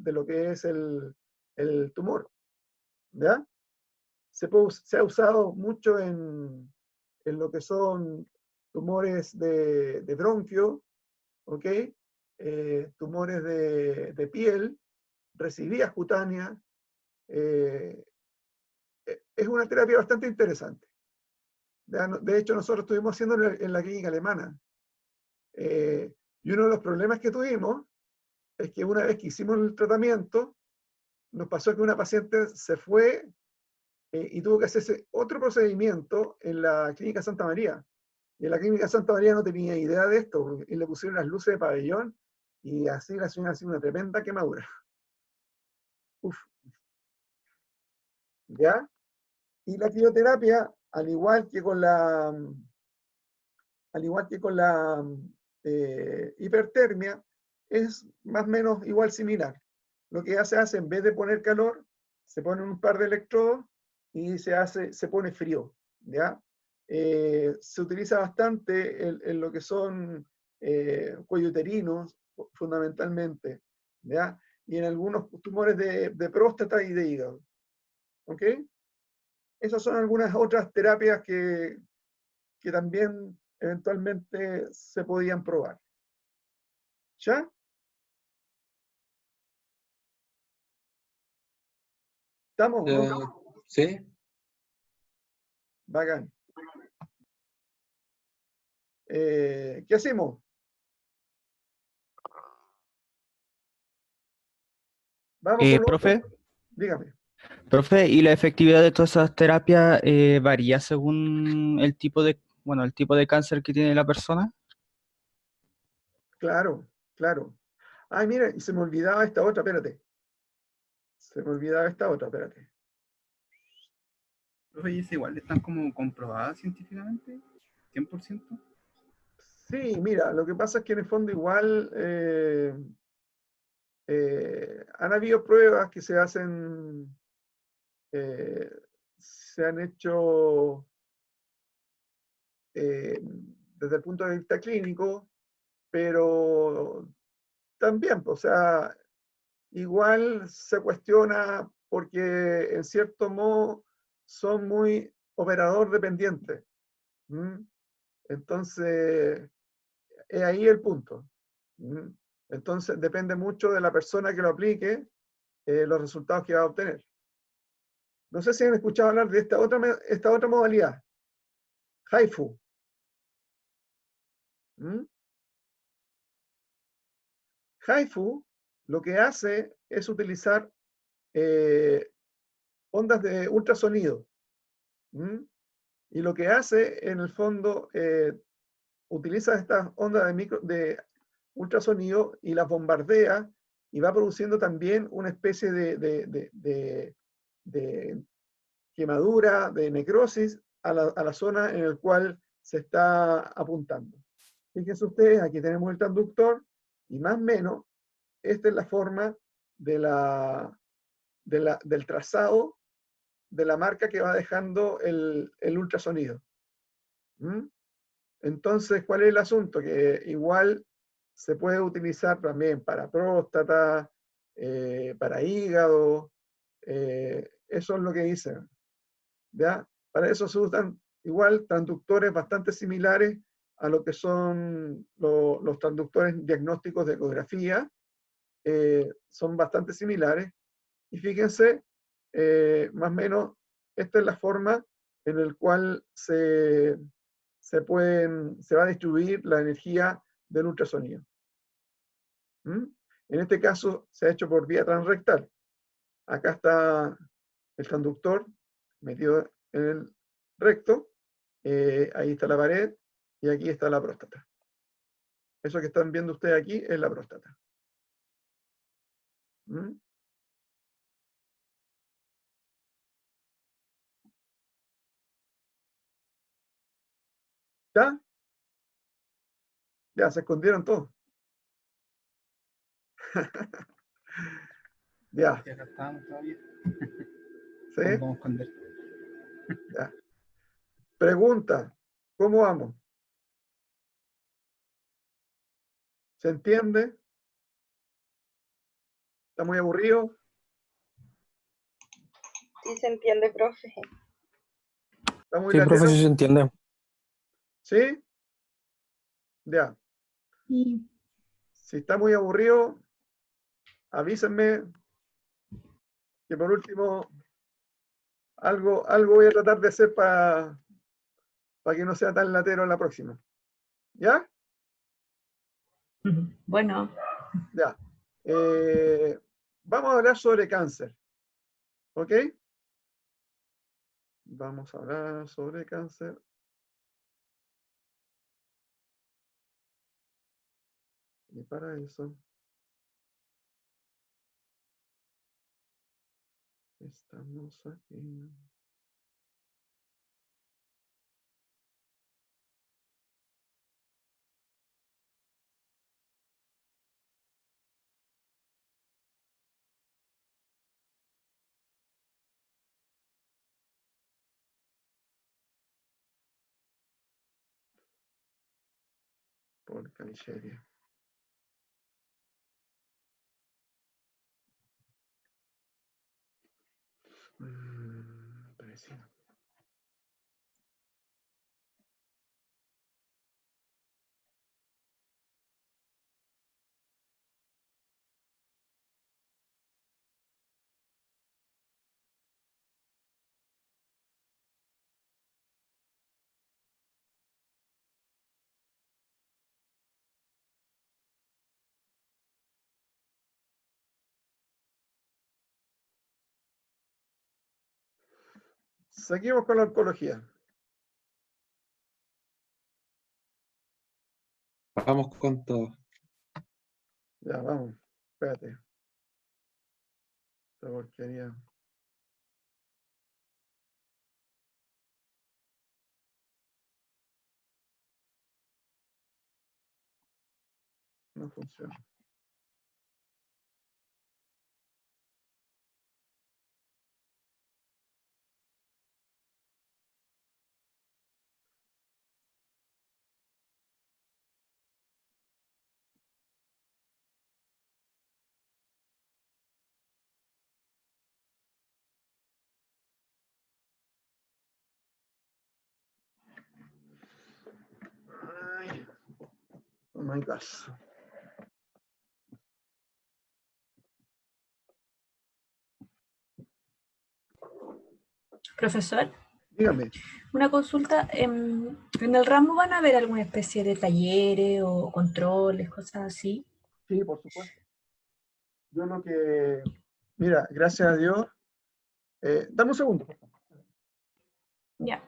de lo que es el tumor, ¿ya? Se ha usado mucho en lo que son tumores de bronquio, ¿ok? Tumores de piel, residuos cutáneas. Es una terapia bastante interesante. De hecho, nosotros estuvimos haciendo en la clínica alemana. Y uno de los problemas que tuvimos es que una vez que hicimos el tratamiento, nos pasó que una paciente se fue y tuvo que hacerse otro procedimiento en la clínica Santa María. Y en la clínica Santa María no tenía idea de esto, y le pusieron las luces de pabellón, y así la señora hacía una tremenda quemadura. Uf, ¿ya? Y la quimioterapia, al igual que con la hipertermia, es más o menos igual similar. Lo que hace, en vez de poner calor, se ponen un par de electrodos y se pone frío, ¿ya? Se utiliza bastante en lo que son cuello uterinos, fundamentalmente, ¿ya? Y en algunos tumores de próstata y de hígado, ¿ok? Esas son algunas otras terapias que también eventualmente se podían probar. ¿Ya? ¿Estamos, no? Sí. Bacán. ¿Qué hacemos? Vamos con lo otro. Profe, Dígame. profe, ¿y la efectividad de todas esas terapias varía según el tipo el tipo de cáncer que tiene la persona? Claro, claro. Ay, mira, y se me olvidaba esta otra, espérate. Profe, ¿y esas igual están como comprobadas científicamente? ¿100%? Sí, mira, lo que pasa es que en el fondo igual han habido pruebas que se han hecho desde el punto de vista clínico, pero también, o sea, igual se cuestiona porque en cierto modo son muy operador dependientes. ¿Mm? Entonces, es ahí el punto. ¿Mm? Entonces, depende mucho de la persona que lo aplique, los resultados que va a obtener. No sé si han escuchado hablar de esta otra modalidad, HIFU. ¿Mm? HIFU lo que hace es utilizar ondas de ultrasonido. ¿Mm? Y lo que hace, en el fondo, utiliza estas ondas de ultrasonido y las bombardea y va produciendo también una especie de quemadura, de necrosis a la zona en la cual se está apuntando. Fíjense ustedes, aquí tenemos el transductor y más o menos esta es la forma del trazado de la marca que va dejando el ultrasonido. ¿Mm? Entonces, ¿cuál es el asunto? Que igual se puede utilizar también para próstata, para hígado, eso es lo que dicen. ¿Ya? Para eso se usan igual transductores bastante similares a lo que son los transductores diagnósticos de ecografía, son bastante similares. Y fíjense, más o menos, esta es la forma en la cual se va a distribuir la energía del ultrasonido. ¿Mm? En este caso se ha hecho por vía transrectal. Acá está el transductor metido en el recto, ahí está la pared y aquí está la próstata. Eso que están viendo ustedes aquí es la próstata. ¿Mm? ¿Ya? Ya, se escondieron todos. Ya, Y acá estábamos todavía. ¿sí? ¿Cómo vamos a esconder? Ya. Pregunta, ¿cómo vamos? ¿Se entiende? ¿Está muy aburrido? Sí se entiende, profe. ¿Está muy Sí, profe, latero? sí se entiende. ¿Sí? Ya. Sí. Si está muy aburrido, avísenme que por último algo voy a tratar de hacer para que no sea tan latero en la próxima. ¿Ya? Bueno, Ya. Vamos a hablar sobre cáncer. ¿Ok? Vamos a hablar sobre cáncer. Y para eso estamos aquí. Por Calicheria. Parece. Seguimos con la oncología. Vamos con todo. Ya, vamos. Espérate. Esta porquería. No funciona. Ay, oh my gosh. profesor, Dígame. una consulta. ¿En el ramo van a haber alguna especie de talleres o controles, cosas así? Sí, por supuesto. Yo lo que. Mira, gracias a Dios. Dame un segundo, por favor. Ya.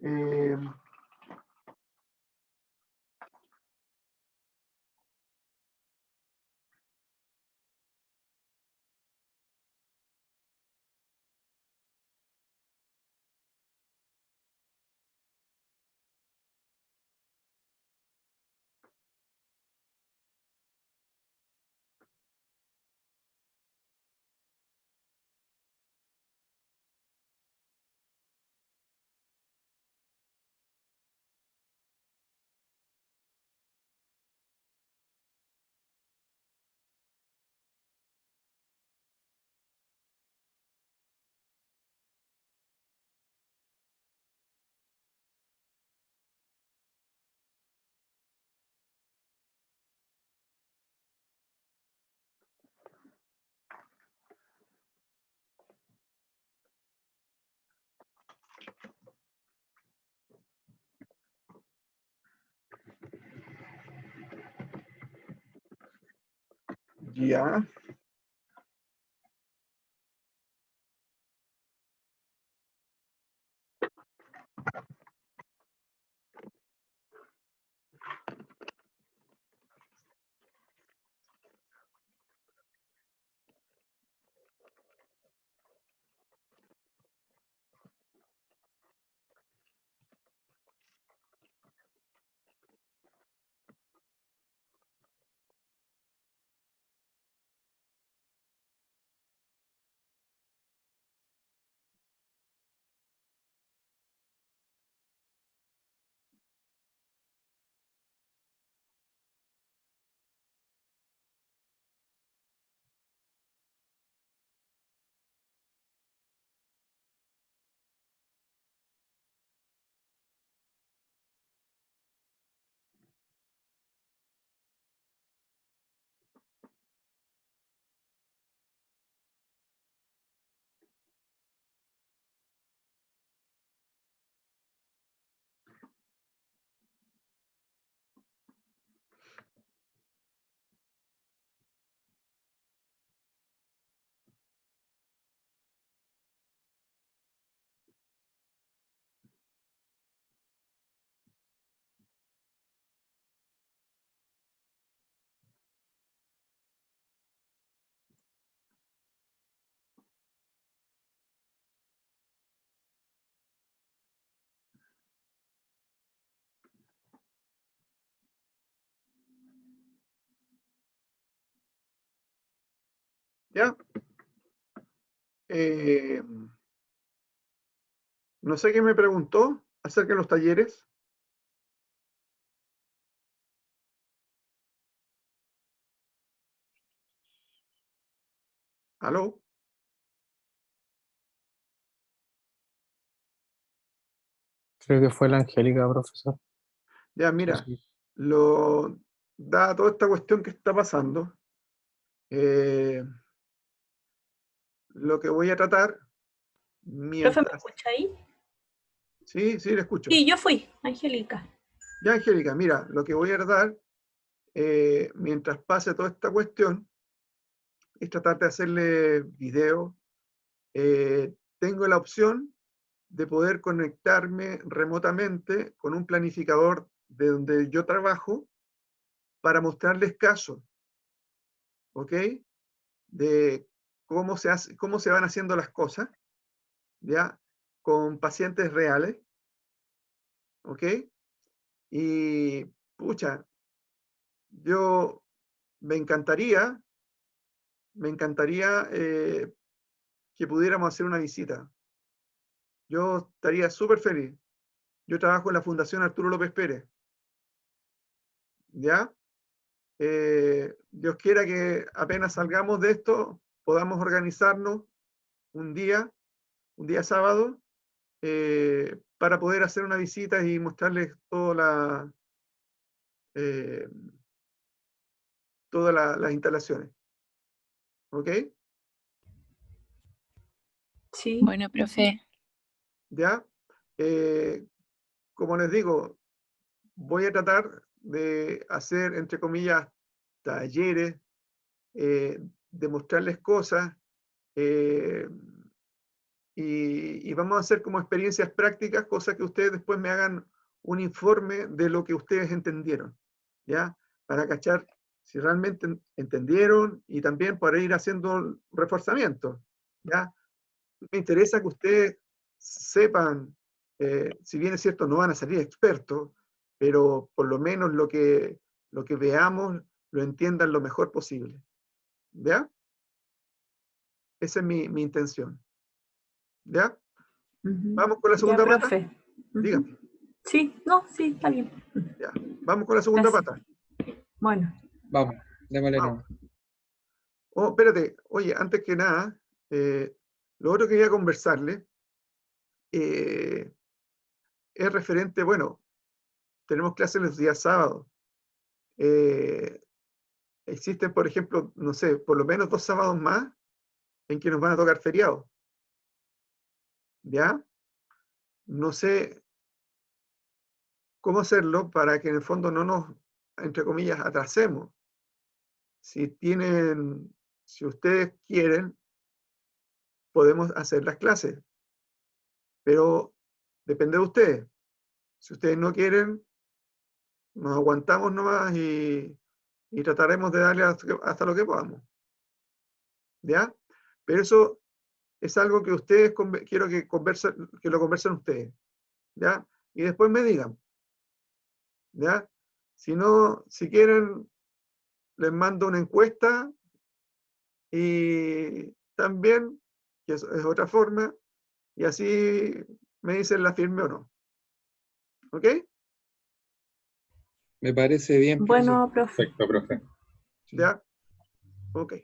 Eh, Ya. ¿Ya? No sé qué me preguntó acerca de los talleres. ¿Aló? Creo que fue la Angélica, profesor. Ya, mira, dada toda esta cuestión que está pasando, lo que voy a tratar, ¿Profe, me mientras... escucha ahí? Sí, sí, le escucho. Sí, yo fui, Angélica. Ya, Angélica, mira, lo que voy a tratar, mientras pase toda esta cuestión, es tratar de hacerle video. Tengo la opción de poder conectarme remotamente con un planificador de donde yo trabajo para mostrarles casos, ¿ok? De cómo se van haciendo las cosas, ¿ya? Con pacientes reales, ¿ok? Y, pucha, yo me encantaría que pudiéramos hacer una visita. Yo estaría súper feliz. Yo trabajo en la Fundación Arturo López Pérez, ¿ya? Dios quiera que apenas salgamos de esto, podamos organizarnos un día sábado, para poder hacer una visita y mostrarles eh, las instalaciones. ¿Ok? Sí. Bueno, profe, ¿Ya? Como les digo, voy a tratar de hacer, entre comillas, talleres, de mostrarles cosas, eh, y vamos a hacer como experiencias prácticas, cosas que ustedes después me hagan un informe de lo que ustedes entendieron, ¿ya? Para cachar si realmente entendieron y también para ir haciendo reforzamiento, ¿ya? Me interesa que ustedes sepan, si bien es cierto, no van a salir expertos, pero por lo menos lo que veamos lo entiendan lo mejor posible, ¿ya? Esa es mi intención, ¿ya? Ujú. Vamos con la Ya, segunda pata. profe. Ujú. Dígame, Sí, no, sí, está bien. ya. Vamos con la segunda Gracias. pata. Bueno, Vamos, démosle Vamos. nomás. Oh, espérate, oye, antes que nada, lo otro que quería conversarle, es referente, bueno, tenemos clases los días sábados. Existen, por ejemplo, no sé, por lo menos 2 sábados más en que nos van a tocar feriados, ¿ya? No sé cómo hacerlo para que en el fondo no nos, entre comillas, atrasemos, si ustedes quieren, podemos hacer las clases, pero depende de ustedes. Si ustedes no quieren, nos aguantamos nomás y trataremos de darle hasta lo que podamos. ¿Ya? Pero eso es algo que ustedes, quiero que lo conversen ustedes. ¿Ya? Y después me digan. ¿Ya? Si no, si quieren, les mando una encuesta y también, que es otra forma, y así me dicen la firme o no. ¿Ok? Me parece bien, Bueno, profe. Perfecto, profe. ¿Ya? Ok.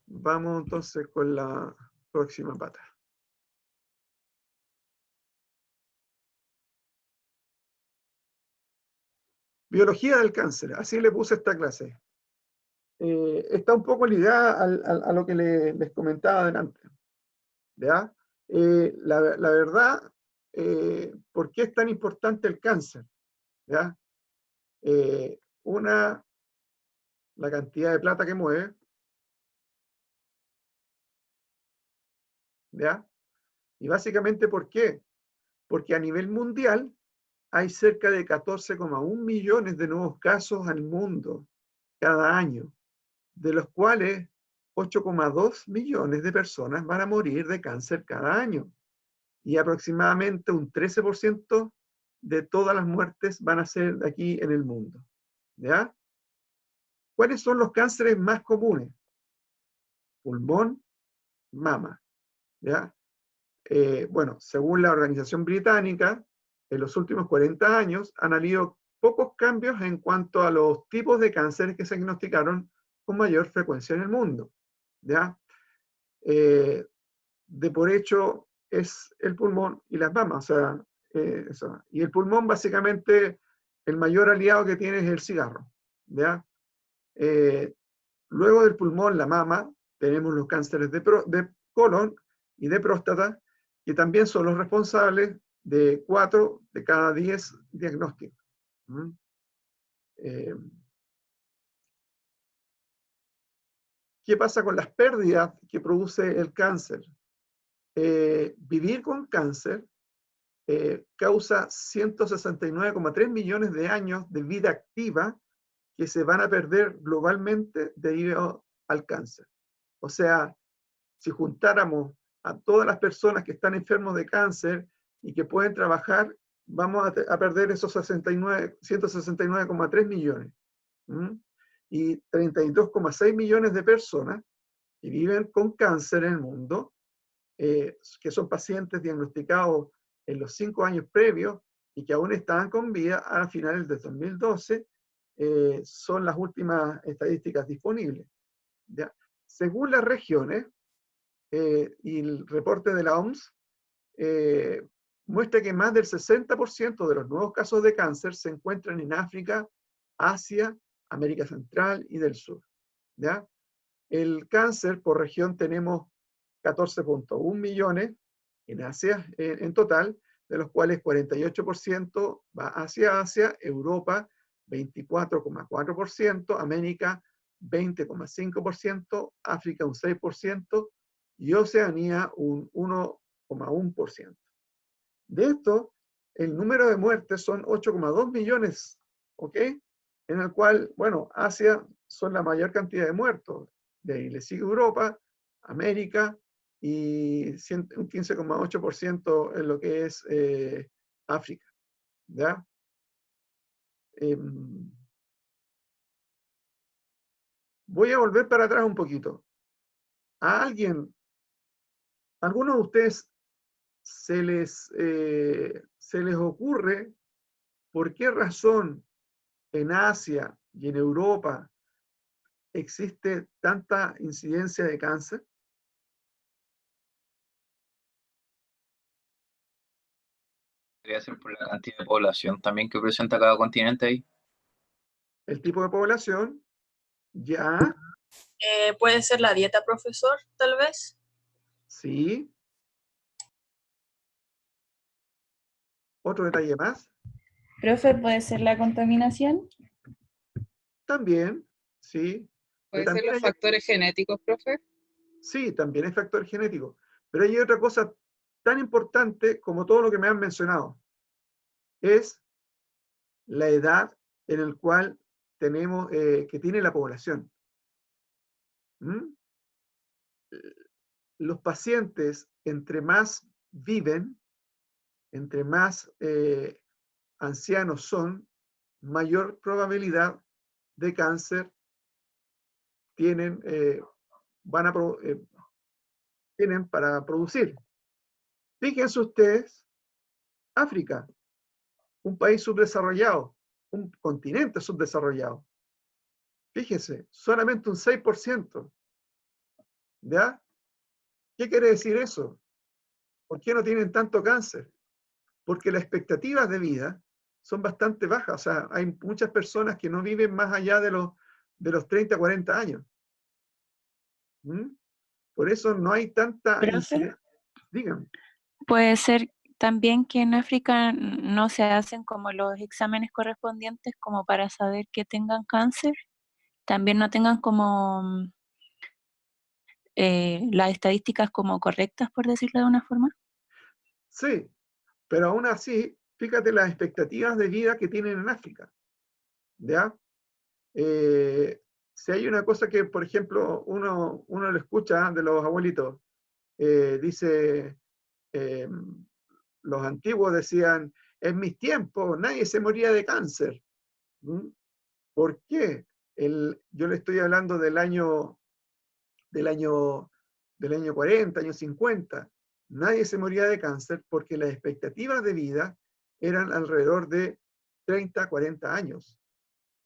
Vamos entonces con la próxima pata. Biología del cáncer, así le puse esta clase. Está un poco ligada a lo que les comentaba adelante. ¿Ya? La verdad, ¿por qué es tan importante el cáncer? ¿Ya? La cantidad de plata que mueve. ¿Ya? Y básicamente, ¿por qué? Porque a nivel mundial hay cerca de 14,1 millones de nuevos casos al mundo cada año, de los cuales 8,2 millones de personas van a morir de cáncer cada año. Y aproximadamente un 13% de todas las muertes van a ser de aquí en el mundo. ¿Ya? ¿Cuáles son los cánceres más comunes? Pulmón, mama. ¿Ya? Bueno, según la Organización Británica, en los últimos 40 años han habido pocos cambios en cuanto a los tipos de cánceres que se diagnosticaron con mayor frecuencia en el mundo. ¿Ya? De por hecho es el pulmón y las mamas. O sea, eso. Y el pulmón básicamente el mayor aliado que tiene es el cigarro. ¿Ya? Luego del pulmón, la mama, tenemos los cánceres de colon y de próstata, que también son los responsables de 4 de cada 10 diagnósticos. ¿Qué pasa con las pérdidas que produce el cáncer? Vivir con cáncer causa 169,3 millones de años de vida activa que se van a perder globalmente debido al cáncer. O sea, si juntáramos a todas las personas que están enfermos de cáncer y que pueden trabajar, vamos a perder esos 169,3 millones. Y 32,6 millones de personas que viven con cáncer en el mundo, que son pacientes diagnosticados en los 5 años previos y que aún estaban con vida a finales de 2012, son las últimas estadísticas disponibles. ¿Ya? Según las regiones, y el reporte de la OMS muestra que más del 60% de los nuevos casos de cáncer se encuentran en África, Asia, América Central y del Sur. ¿Ya? El cáncer por región tenemos 14,1 millones en Asia en total, de los cuales 48% va hacia Asia, Europa 24,4%, América 20,5%, África un 6% y Oceanía un 1,1%. De esto, el número de muertes son 8,2 millones, ¿ok? En el cual, bueno, Asia son la mayor cantidad de muertos. De ahí le sigue Europa, América y un 15,8% en lo que es África. ¿Ya? Voy a volver para atrás un poquito. ¿A alguno de ustedes se les ocurre por qué razón en Asia y en Europa existe tanta incidencia de cáncer? Podría ser por la cantidad de población también que presenta cada continente ahí. El tipo de población, ya, Puede ser la dieta, profesor, tal vez. sí. Otro detalle más, Profe, ¿puede ser la contaminación? también, sí. ¿Puede ser también los factores genéticos, profe? sí, también es factor genético. Pero hay otra cosa tan importante como todo lo que me han mencionado. Es la edad en la cual tenemos, que tiene la población. ¿Mm? Los pacientes, entre más viven, entre más ancianos son, mayor probabilidad de cáncer tienen, tienen para producir. Fíjense ustedes, África, un país subdesarrollado, un continente subdesarrollado. Fíjense, solamente un 6%. ¿Ya? ¿Qué quiere decir eso? ¿Por qué no tienen tanto cáncer? Porque las expectativas de vida son bastante bajas. O sea, hay muchas personas que no viven más allá de los 30, 40 años. ¿Mm? Por eso no hay tanta Profe, incidencia. Díganme. puede ser también que en África no se hacen como los exámenes correspondientes como para saber que tengan cáncer. También no tengan como las estadísticas como correctas, por decirlo de una forma. Sí, pero aún así, fíjate las expectativas de vida que tienen en África. ¿Ya? Si hay una cosa que, por ejemplo, uno lo escucha de los abuelitos, dice, los antiguos decían, en mis tiempos nadie se moría de cáncer. ¿Mm? ¿Por qué? Yo le estoy hablando del año, del año 40, año 50. Nadie se moría de cáncer porque las expectativas de vida eran alrededor de 30, 40 años.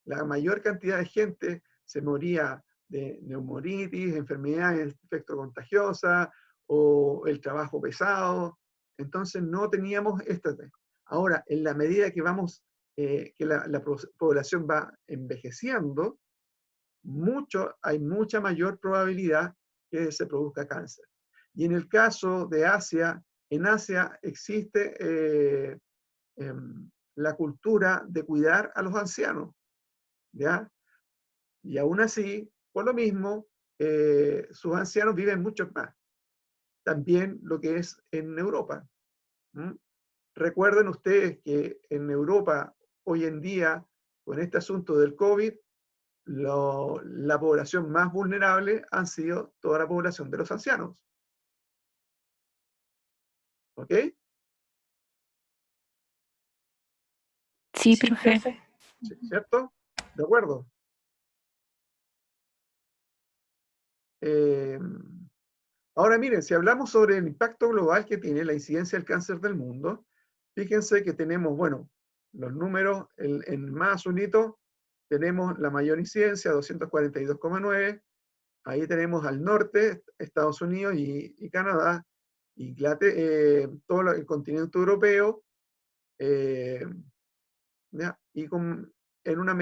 La mayor cantidad de gente se moría de neumonitis, enfermedades infectocontagiosas o el trabajo pesado. Entonces no teníamos esta. Ahora, en la medida que vamos, que la población va envejeciendo, hay mucha mayor probabilidad que se produzca cáncer. Y en el caso de Asia, en Asia existe la cultura de cuidar a los ancianos, ¿ya? Y aún así, por lo mismo, sus ancianos viven mucho más. También lo que es en Europa. ¿Mm? Recuerden ustedes que en Europa, hoy en día, con este asunto del COVID, la población más vulnerable han sido toda la población de los ancianos. ¿Ok? Sí, Sí, profe. profe. Sí, ¿cierto? De acuerdo. Ahora miren, si hablamos sobre el impacto global que tiene la incidencia del cáncer del mundo, fíjense que tenemos, bueno, los números, en más azulito, tenemos la mayor incidencia, 242,9. Ahí tenemos al norte, Estados Unidos y Canadá, todo el continente europeo, ¿ya? Y en una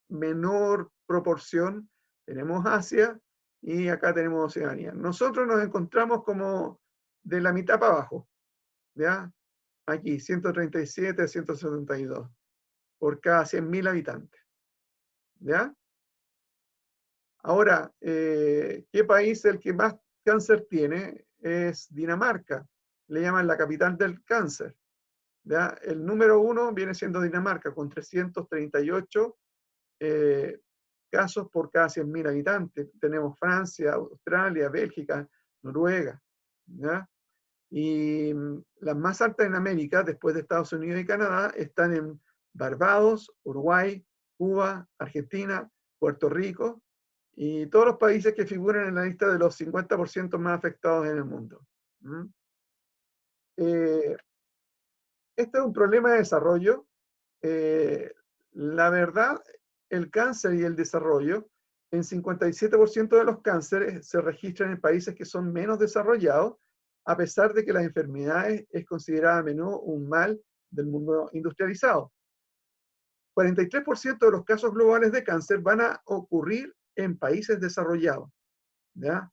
menor proporción tenemos Asia y acá tenemos Oceanía. Nosotros nos encontramos como de la mitad para abajo, ¿ya? Aquí, 137 a 172 por cada 100.000 habitantes, ¿ya? Ahora, ¿qué país es el que más cáncer tiene? Es Dinamarca. Le llaman la capital del cáncer. ¿Ya? El número 1 viene siendo Dinamarca, con 338 casos por cada 100.000 habitantes. Tenemos Francia, Australia, Bélgica, Noruega. ¿Ya? Y las más altas en América, después de Estados Unidos y Canadá, están en Barbados, Uruguay, Cuba, Argentina, Puerto Rico y todos los países que figuran en la lista de los 50% más afectados en el mundo. Este es un problema de desarrollo. La verdad, el cáncer y el desarrollo, en 57% de los cánceres se registran en países que son menos desarrollados, a pesar de que las enfermedades es considerada a menudo un mal del mundo industrializado. 43% de los casos globales de cáncer van a ocurrir en países desarrollados. ¿Ya?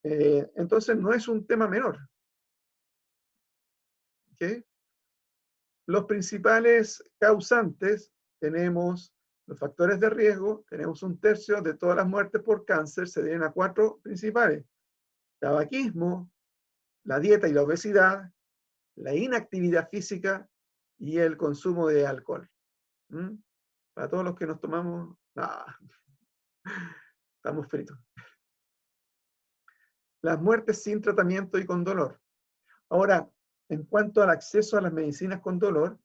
Entonces no es un tema menor. ¿Okay? Los principales causantes tenemos Los factores de riesgo, tenemos 1/3 de todas las muertes por cáncer, se deben a 4 principales: tabaquismo, la dieta y la obesidad, la inactividad física y el consumo de alcohol. Para todos los que nos tomamos, estamos fritos. Las muertes sin tratamiento y con dolor. Ahora, en cuanto al acceso a las medicinas con dolor,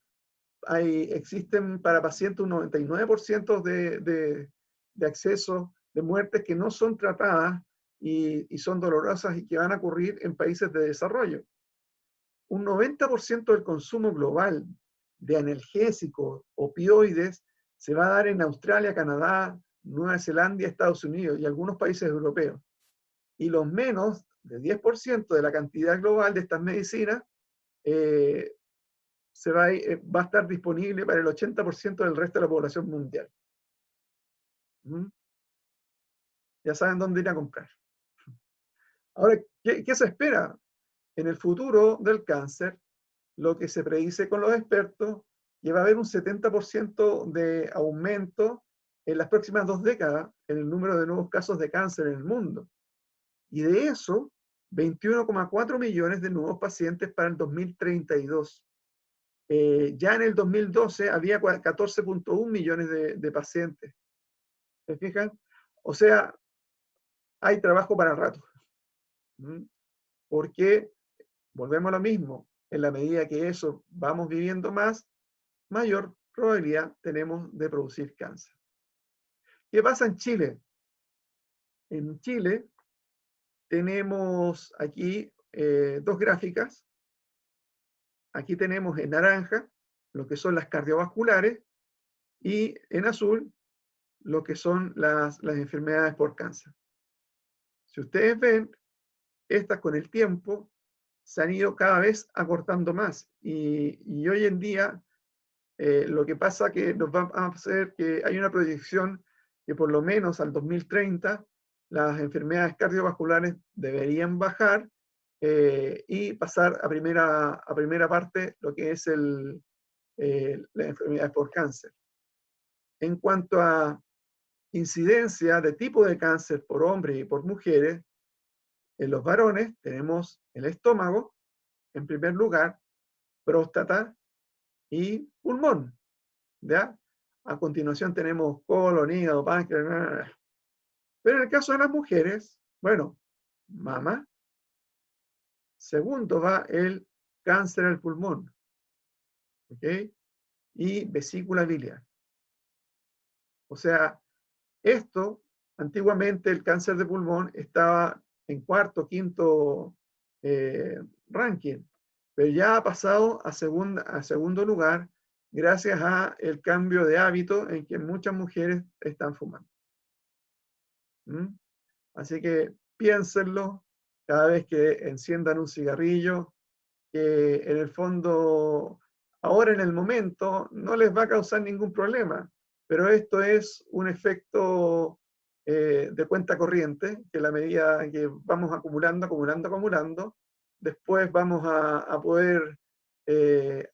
existen para pacientes un 99% de acceso de muertes que no son tratadas y son dolorosas y que van a ocurrir en países de desarrollo. Un 90% del consumo global de analgésicos, opioides, se va a dar en Australia, Canadá, Nueva Zelanda, Estados Unidos y algunos países europeos. Y los menos de 10% de la cantidad global de estas medicinas va a estar disponible para el 80% del resto de la población mundial. Ya saben dónde ir a comprar. Ahora, ¿qué se espera? En el futuro del cáncer, lo que se predice con los expertos, que va a haber un 70% de aumento en las próximas 2 décadas en el número de nuevos casos de cáncer en el mundo. Y de eso, 21,4 millones de nuevos pacientes para el 2032. Ya en el 2012 había 14,1 millones de pacientes. ¿Se fijan? O sea, hay trabajo para rato. Porque, volvemos a lo mismo, en la medida que eso vamos viviendo más, mayor probabilidad tenemos de producir cáncer. ¿Qué pasa en Chile? En Chile tenemos aquí 2 gráficas. Aquí tenemos en naranja lo que son las cardiovasculares y en azul lo que son las enfermedades por cáncer. Si ustedes ven, estas con el tiempo se han ido cada vez acortando más y hoy en día lo que pasa que nos va a hacer que hay una proyección que por lo menos al 2030 las enfermedades cardiovasculares deberían bajar y pasar a primera parte lo que es las enfermedades por cáncer. En cuanto a incidencia de tipo de cáncer por hombres y por mujeres, en los varones tenemos el estómago, en primer lugar, próstata y pulmón. ¿Ya? A continuación tenemos colon, hígado, páncreas. Pero en el caso de las mujeres, bueno, mama. Segundo va el cáncer al pulmón. ¿Ok? Y vesícula biliar. O sea, esto, antiguamente el cáncer de pulmón estaba en cuarto, quinto ranking, pero ya ha pasado a segundo lugar gracias a el cambio de hábito en que muchas mujeres están fumando. Así que piénsenlo cada vez que enciendan un cigarrillo, que en el fondo, ahora en el momento, no les va a causar ningún problema, pero esto es un efecto de cuenta corriente, que a la medida que vamos acumulando, después vamos a poder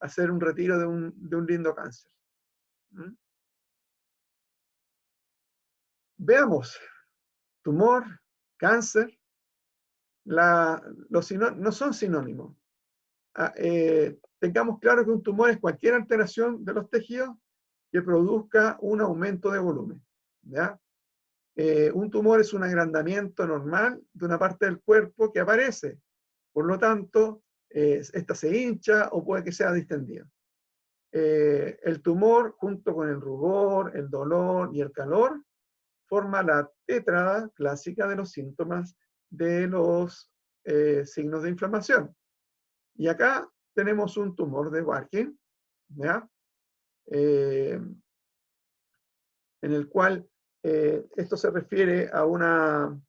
hacer un retiro de un lindo cáncer. Veamos, tumor, cáncer, no son sinónimos. Tengamos claro que un tumor es cualquier alteración de los tejidos que produzca un aumento de volumen. ¿Ya? Un tumor es un agrandamiento normal de una parte del cuerpo que aparece. Por lo tanto, esta se hincha o puede que sea distendida. El tumor, junto con el rubor, el dolor y el calor, forma la tétrada clásica de los síntomas de los signos de inflamación. Y acá tenemos un tumor de Warkin, ¿ya? En el cual esto se refiere a una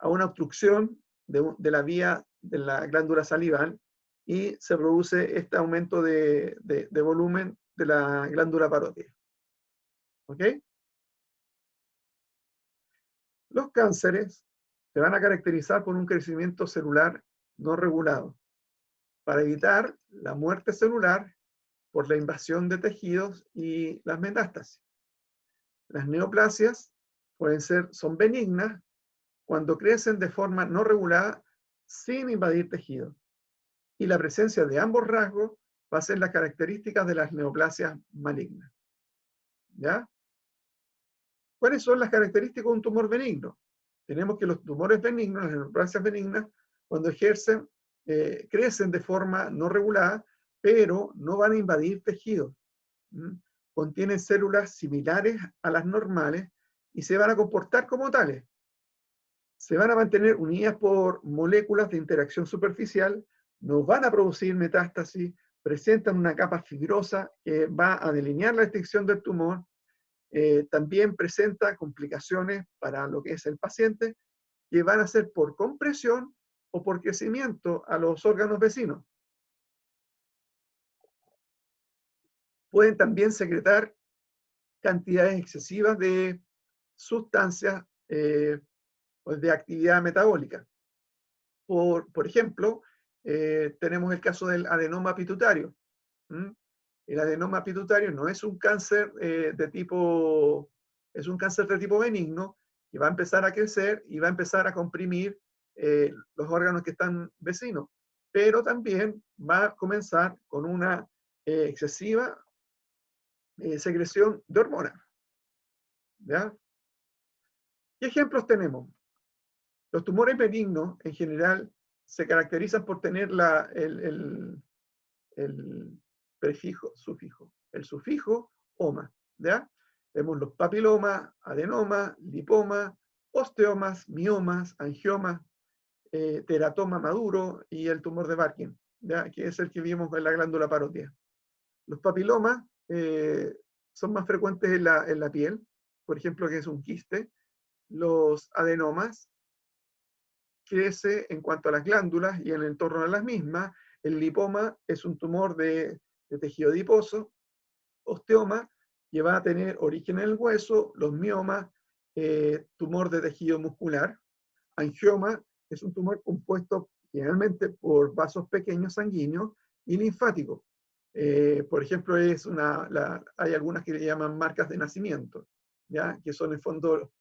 obstrucción de la vía de la glándula salival y se produce este aumento de volumen de la glándula parótida. ¿Ok? Los cánceres se van a caracterizar por un crecimiento celular no regulado. Para evitar la muerte celular, por la invasión de tejidos y las metástasis. Las neoplasias son benignas cuando crecen de forma no regulada sin invadir tejidos. Y la presencia de ambos rasgos va a ser las características de las neoplasias malignas. ¿Ya? ¿Cuáles son las características de un tumor benigno? Tenemos que los tumores benignos, las neoplasias benignas, cuando crecen de forma no regulada, pero no van a invadir tejidos. Contienen células similares a las normales y se van a comportar como tales. Se van a mantener unidas por moléculas de interacción superficial, no van a producir metástasis, presentan una capa fibrosa que va a delinear la extensión del tumor, también presenta complicaciones para lo que es el paciente, que van a ser por compresión o por crecimiento a los órganos vecinos. Pueden también secretar cantidades excesivas de sustancias de actividad metabólica. Por ejemplo, tenemos el caso del adenoma pituitario. El adenoma pituitario no es un cáncer es un cáncer de tipo benigno que va a empezar a crecer y va a empezar a comprimir los órganos que están vecinos, pero también va a comenzar con una excesiva secreción de hormonas. ¿Ya? ¿Qué ejemplos tenemos? Los tumores benignos, en general, se caracterizan por tener el prefijo, sufijo. El sufijo, oma. ¿Ya? Tenemos los papilomas, adenomas, lipomas, osteomas, miomas, angiomas, teratoma maduro y el tumor de Burkitt, ¿ya? Que es el que vimos en la glándula parótida. Los papilomas son más frecuentes en la piel, por ejemplo, que es un quiste. Los adenomas crece en cuanto a las glándulas y en el entorno de las mismas. El lipoma es un tumor de tejido adiposo. Osteoma, que va a tener origen en el hueso. Los miomas, tumor de tejido muscular. Angioma es un tumor compuesto generalmente por vasos pequeños sanguíneos y linfáticos. Por ejemplo, hay algunas que le llaman marcas de nacimiento, ¿ya? Que son en el fondo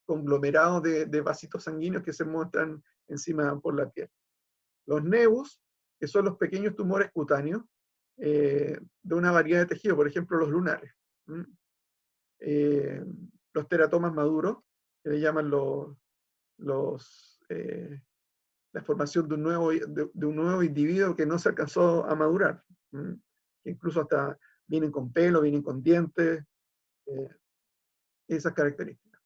conglomerados de vasitos sanguíneos que se muestran encima por la piel. Los nevus, que son los pequeños tumores cutáneos de una variedad de tejidos, por ejemplo, los lunares. Los teratomas maduros, que le llaman la formación de un nuevo individuo que no se alcanzó a madurar, que incluso hasta vienen con pelo, vienen con dientes, esas características.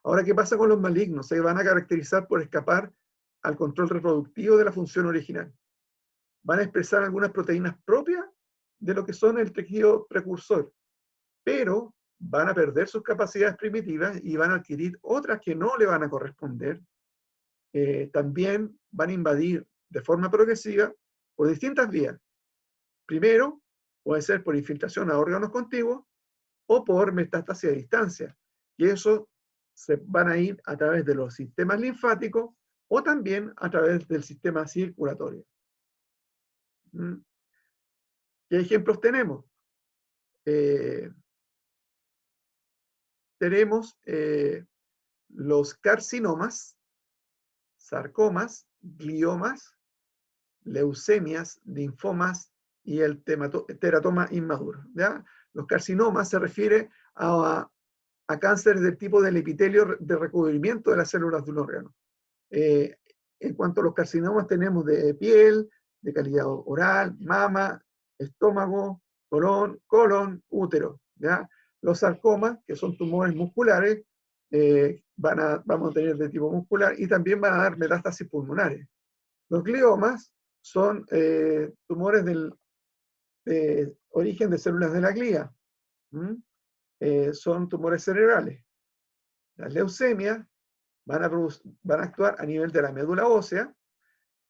Ahora, ¿qué pasa con los malignos? Se van a caracterizar por escapar al control reproductivo de la función original. Van a expresar algunas proteínas propias de lo que son el tejido precursor, pero van a perder sus capacidades primitivas y van a adquirir otras que no le van a corresponder. También van a invadir de forma progresiva por distintas vías. Primero, puede ser por infiltración a órganos contiguos o por metástasis a distancia, y eso se van a ir a través de los sistemas linfáticos o también a través del sistema circulatorio. ¿Qué ejemplos tenemos? Tenemos los carcinomas, sarcomas, gliomas, leucemias, linfomas y el teratoma inmaduro. ¿Ya? Los carcinomas se refiere a cánceres del tipo del epitelio de recubrimiento de las células de un órgano. En cuanto a los carcinomas, tenemos de piel, de calidad oral, mama, estómago, colon, útero. ¿Ya? Los sarcomas, que son tumores musculares, vamos a tener de tipo muscular y también van a dar metástasis pulmonares. Los gliomas son tumores de origen de células de la glía. Son tumores cerebrales. Las leucemias van a actuar a nivel de la médula ósea,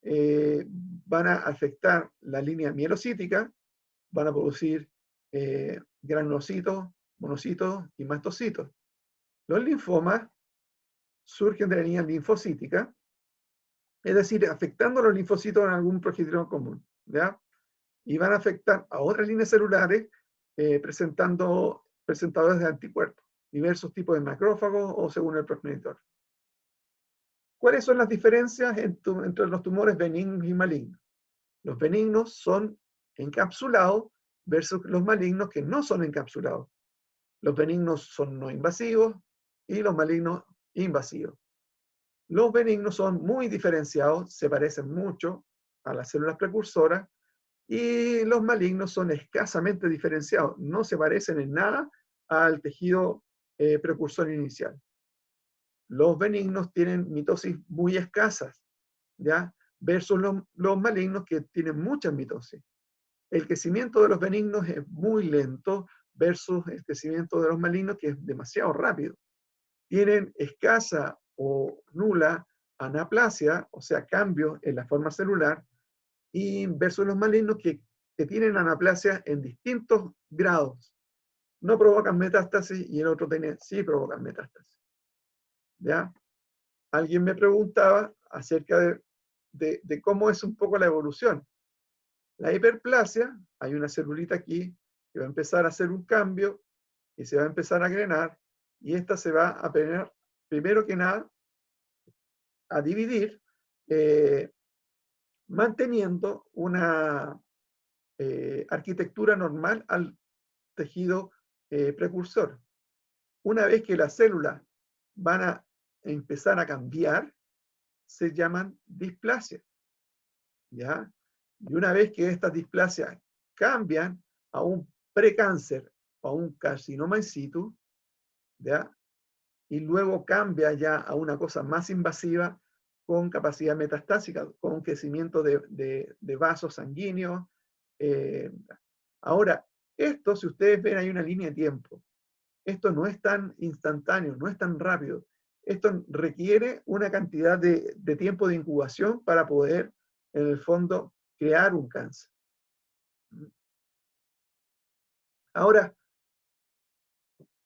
van a afectar la línea mielocítica, van a producir granulocitos, monocitos y mastocitos. Los linfomas surgen de la línea linfocítica, es decir, afectando a los linfocitos en algún progesterón común. ¿Ya? y van a afectar a otras líneas celulares presentadores de anticuerpos, diversos tipos de macrófagos o según el progenitor. ¿Cuáles son las diferencias entre los tumores benignos y malignos? Los benignos son encapsulados versus los malignos que no son encapsulados. Los benignos son no invasivos y los malignos invasivos. Los benignos son muy diferenciados, se parecen mucho a las células precursoras, y los malignos son escasamente diferenciados, no se parecen en nada al tejido precursor inicial. Los benignos tienen mitosis muy escasas, ¿ya? Versus los malignos que tienen muchas mitosis. El crecimiento de los benignos es muy lento versus el crecimiento de los malignos, que es demasiado rápido. Tienen escasa o nula anaplasia, o sea, cambios en la forma celular, y versus los malignos que tienen anaplasia en distintos grados. No provocan metástasis y el otro sí provocan metástasis. ¿Ya? Alguien me preguntaba acerca de cómo es un poco la evolución. La hiperplasia, hay una celulita aquí que va a empezar a hacer un cambio y se va a empezar a grenar, y esta se va a primero que nada a dividir, manteniendo una arquitectura normal al tejido precursor. Una vez que las células van a empezar a cambiar, se llaman displasias, ¿ya? Y una vez que estas displasias cambian a un precáncer o a un carcinoma in situ, ¿ya? Y luego cambia ya a una cosa más invasiva con capacidad metastásica, con crecimiento de vasos sanguíneos. Ahora, esto, si ustedes ven, hay una línea de tiempo. Esto no es tan instantáneo, no es tan rápido. Esto requiere una cantidad de tiempo de incubación para poder, en el fondo, crear un cáncer. Ahora,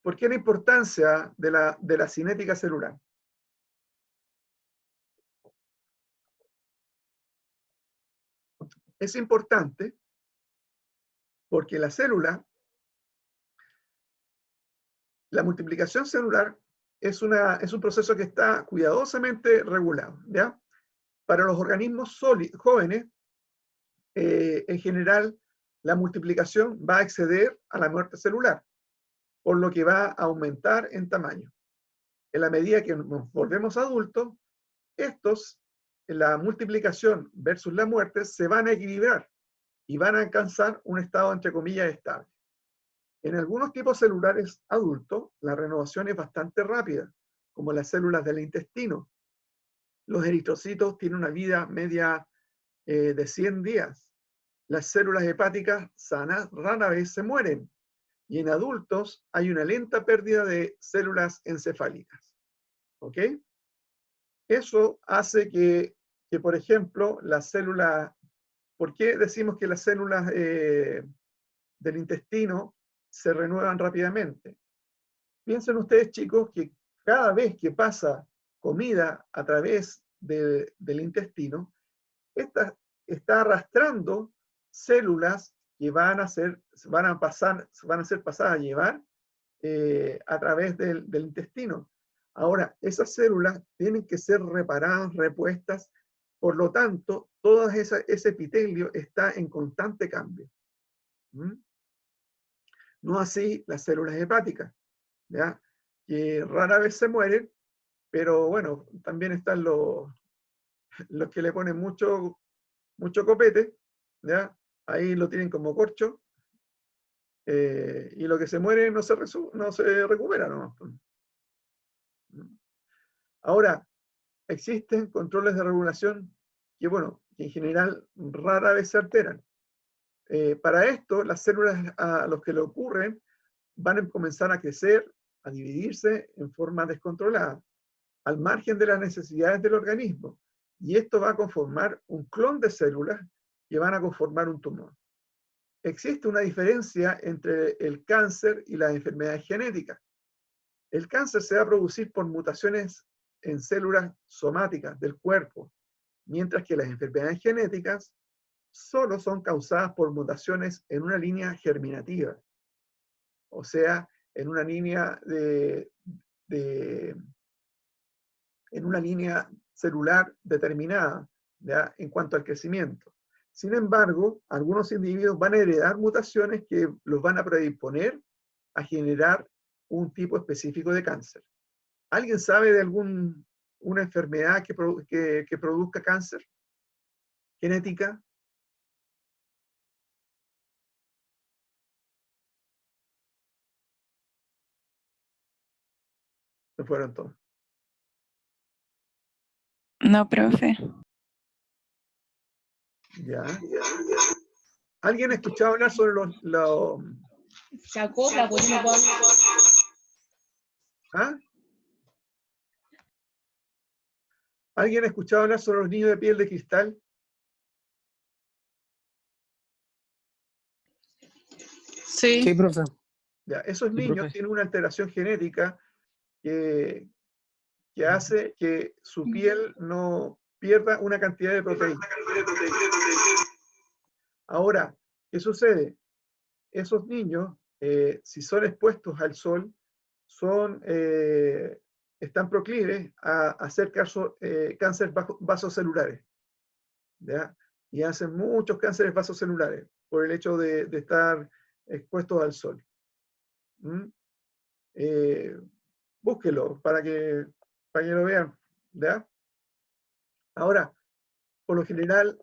¿por qué la importancia de la cinética celular? Es importante porque la célula, la multiplicación celular es un proceso que está cuidadosamente regulado, ¿ya? Para los organismos jóvenes, en general, la multiplicación va a exceder a la muerte celular, por lo que va a aumentar en tamaño. En la medida que nos volvemos adultos, la multiplicación versus la muerte se van a equilibrar y van a alcanzar un estado, entre comillas, estable. En algunos tipos celulares adultos, la renovación es bastante rápida, como las células del intestino. Los eritrocitos tienen una vida media de 100 días. Las células hepáticas sanas rara vez se mueren. Y en adultos hay una lenta pérdida de células encefálicas. ¿Ok? Eso hace que por ejemplo, las células... ¿Por qué decimos que las células del intestino se renuevan rápidamente? Piensen ustedes, chicos, que cada vez que pasa comida a través del intestino, esta está arrastrando células que van a ser pasadas a llevar a través del intestino. Ahora, esas células tienen que ser reparadas, repuestas, por lo tanto, todo ese epitelio está en constante cambio. No así las células hepáticas, ¿ya? Que rara vez se mueren, pero bueno, también están los que le ponen mucho copete, ¿ya? Ahí lo tienen como corcho, y lo que se muere no se recupera, ¿no? Ahora, existen controles de regulación que, bueno, que en general rara vez se alteran. Para esto, las células a los que le ocurren van a comenzar a crecer, a dividirse en forma descontrolada, al margen de las necesidades del organismo. Y esto va a conformar un clon de células que van a conformar un tumor. Existe una diferencia entre el cáncer y las enfermedades genéticas. El cáncer se va a producir por mutaciones en células somáticas del cuerpo, mientras que las enfermedades genéticas solo son causadas por mutaciones en una línea germinativa, o sea, en una línea en una línea celular determinada, ¿ya? En cuanto al crecimiento. Sin embargo, algunos individuos van a heredar mutaciones que los van a predisponer a generar un tipo específico de cáncer. ¿Alguien sabe de una enfermedad que produzca cáncer? ¿Genética? Se fueron todos. No, profe. Ya. ¿Alguien ha escuchado hablar sobre Se acopla, pues no puedo. ¿Ah? ¿Alguien ha escuchado hablar sobre los niños de piel de cristal? Sí. Sí, profe. Ya, esos Sí, niños profe. tienen una alteración genética que hace que su piel no pierda una cantidad de proteínas. Ahora, ¿qué sucede? Esos niños, si son expuestos al sol, están proclives a hacer cáncer vasocelulares, ¿ya? Y hacen muchos cánceres vasocelulares por el hecho de estar expuestos al sol. Búsquelo para que lo vean, ¿ya? Ahora, por lo general,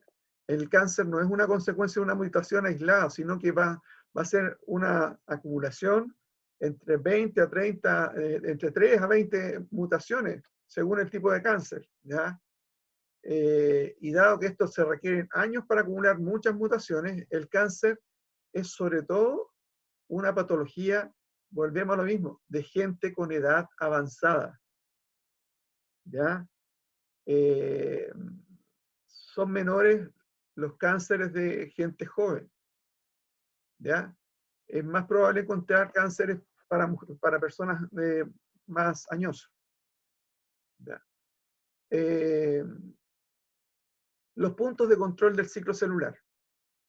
el cáncer no es una consecuencia de una mutación aislada, sino que va a ser una acumulación entre 20 a 30, entre 3 a 20 mutaciones, según el tipo de cáncer, ¿ya? Y dado que esto se requieren años para acumular muchas mutaciones, el cáncer es sobre todo una patología, volvemos a lo mismo, de gente con edad avanzada, ¿ya? Son menores los cánceres de gente joven, ¿ya? Es más probable encontrar cánceres para personas más añosas, ¿ya? Los puntos de control del ciclo celular.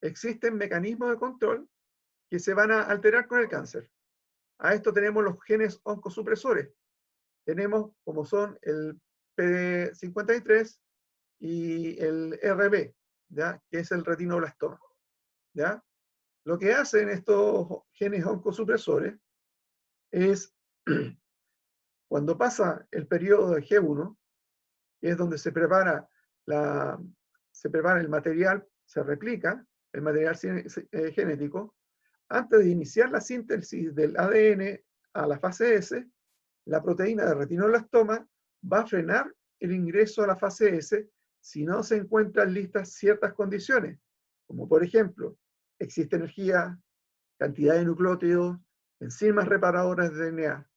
Existen mecanismos de control que se van a alterar con el cáncer. A esto tenemos los genes oncosupresores. Tenemos como son el PD53 y el RB, ¿ya? Que es el retinoblastoma, ¿ya? Lo que hacen estos genes oncosupresores es, cuando pasa el periodo de G1, que es donde se prepara el material, se replica el material genético, antes de iniciar la síntesis del ADN a la fase S, la proteína de retinoblastoma va a frenar el ingreso a la fase S si no se encuentran listas ciertas condiciones, como por ejemplo, existe energía, cantidad de nucleótidos, enzimas reparadoras de DNA.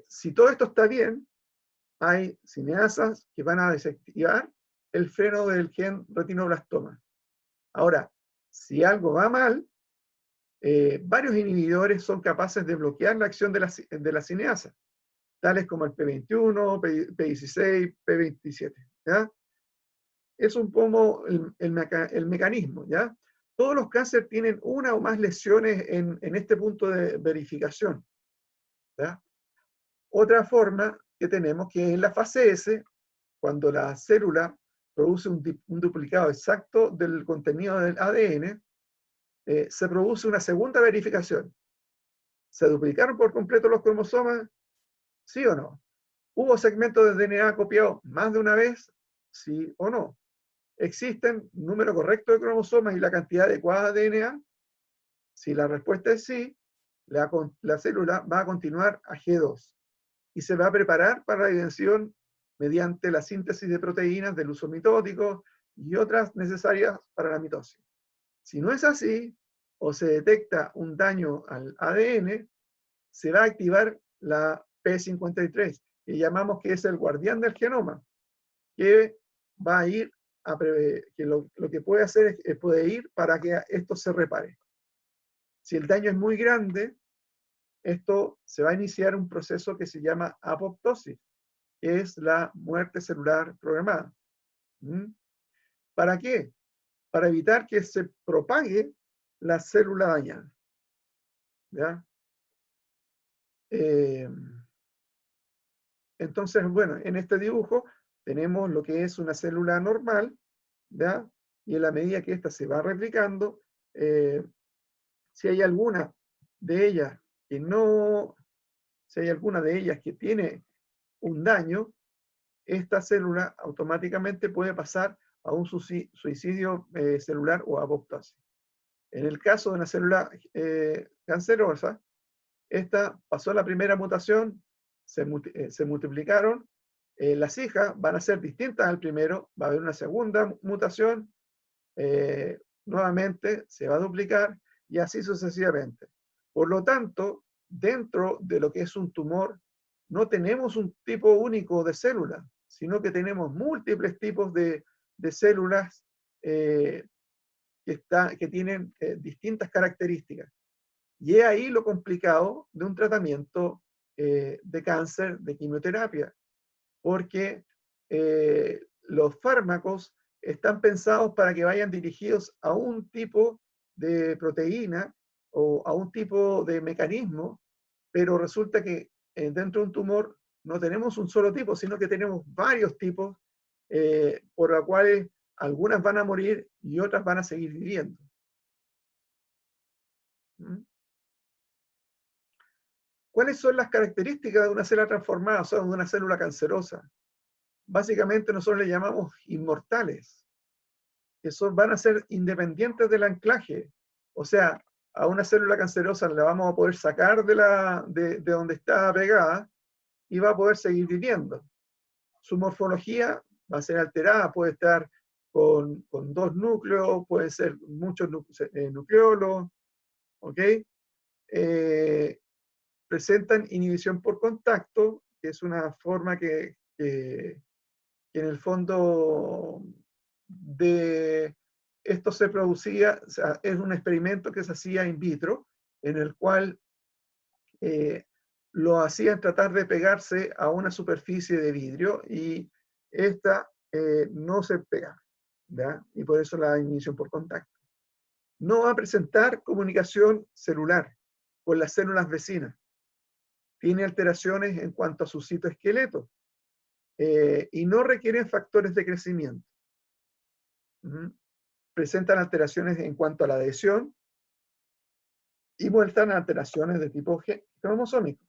Si todo esto está bien, hay cineasas que van a desactivar el freno del gen retinoblastoma. Ahora, si algo va mal, varios inhibidores son capaces de bloquear la acción de la cineasa, tales como el P21, P16, P27. ¿Ya? Es un poco el mecanismo. ¿Ya? Todos los cánceres tienen una o más lesiones en este punto de verificación. ¿Ya? Otra forma que tenemos, que es en la fase S, cuando la célula produce un duplicado exacto del contenido del ADN, se produce una segunda verificación. ¿Se duplicaron por completo los cromosomas? ¿Sí o no? ¿Hubo segmentos de DNA copiados más de una vez? ¿Sí o no? ¿Existen número correcto de cromosomas y la cantidad adecuada de DNA? Si la respuesta es sí, la célula va a continuar a G2 y se va a preparar para la edición mediante la síntesis de proteínas del uso mitótico y otras necesarias para la mitosis. Si no es así, o se detecta un daño al ADN, se va a activar la P53, que llamamos que es el guardián del genoma, que va a ir a prever, que lo que puede hacer es puede ir para que esto se repare. Si el daño es muy grande, esto se va a iniciar un proceso que se llama apoptosis, que es la muerte celular programada. ¿Para qué? para evitar que se propague la célula dañada. ¿Ya? Entonces, bueno, en este dibujo tenemos lo que es una célula normal, ¿ya? Y en la medida que ésta se va replicando, si hay alguna de ellas que no, si hay alguna de ellas que tiene un daño, esta célula automáticamente puede pasar a un suicidio celular o apoptosis. En el caso de una célula cancerosa, esta pasó la primera mutación, se multiplicaron, las hijas van a ser distintas al primero, va a haber una segunda mutación, nuevamente se va a duplicar y así sucesivamente. Por lo tanto, dentro de lo que es un tumor, no tenemos un tipo único de célula, sino que tenemos múltiples tipos de células que tienen distintas características. Y es ahí lo complicado de un tratamiento de cáncer de quimioterapia, porque los fármacos están pensados para que vayan dirigidos a un tipo de proteína o a un tipo de mecanismo, pero resulta que dentro de un tumor no tenemos un solo tipo, sino que tenemos varios tipos, por los cuales algunas van a morir y otras van a seguir viviendo. ¿Mm? ¿Cuáles son las características de una célula transformada, o sea, de una célula cancerosa? Básicamente nosotros le llamamos inmortales, que van a ser independientes del anclaje. O sea, a una célula cancerosa la vamos a poder sacar de donde está pegada y va a poder seguir viviendo. Su morfología va a ser alterada, puede estar con 2 núcleos, puede ser muchos nucleolos, ¿ok? Presentan inhibición por contacto, que es una forma que en el fondo de esto se producía, o sea, es un experimento que se hacía in vitro, en el cual lo hacían tratar de pegarse a una superficie de vidrio y esta no se pega, ¿ya? Y por eso la inhibición por contacto. No va a presentar comunicación celular con las células vecinas. Tiene alteraciones en cuanto a su citoesqueleto y no requieren factores de crecimiento. Presentan alteraciones en cuanto a la adhesión y muestran alteraciones de tipo cromosómico.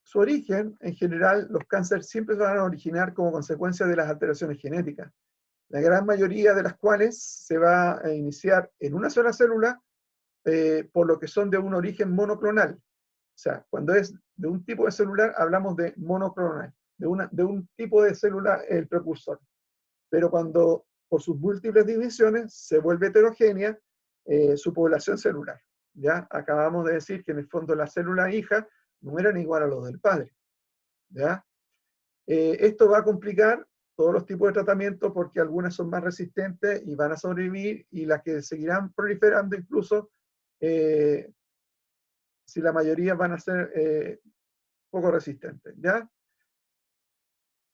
Su origen, en general, los cánceres siempre se van a originar como consecuencia de las alteraciones genéticas, la gran mayoría de las cuales se va a iniciar en una sola célula, por lo que son de un origen monoclonal. O sea, cuando es de un tipo de celular, hablamos de monoclonal, de un tipo de célula el precursor. Pero cuando por sus múltiples divisiones se vuelve heterogénea su población celular. ¿Ya? Acabamos de decir que en el fondo las células hijas no eran igual a los del padre. ¿Ya? Esto va a complicar todos los tipos de tratamiento porque algunas son más resistentes y van a sobrevivir y las que seguirán proliferando incluso, si la mayoría van a ser poco resistentes. ¿Ya?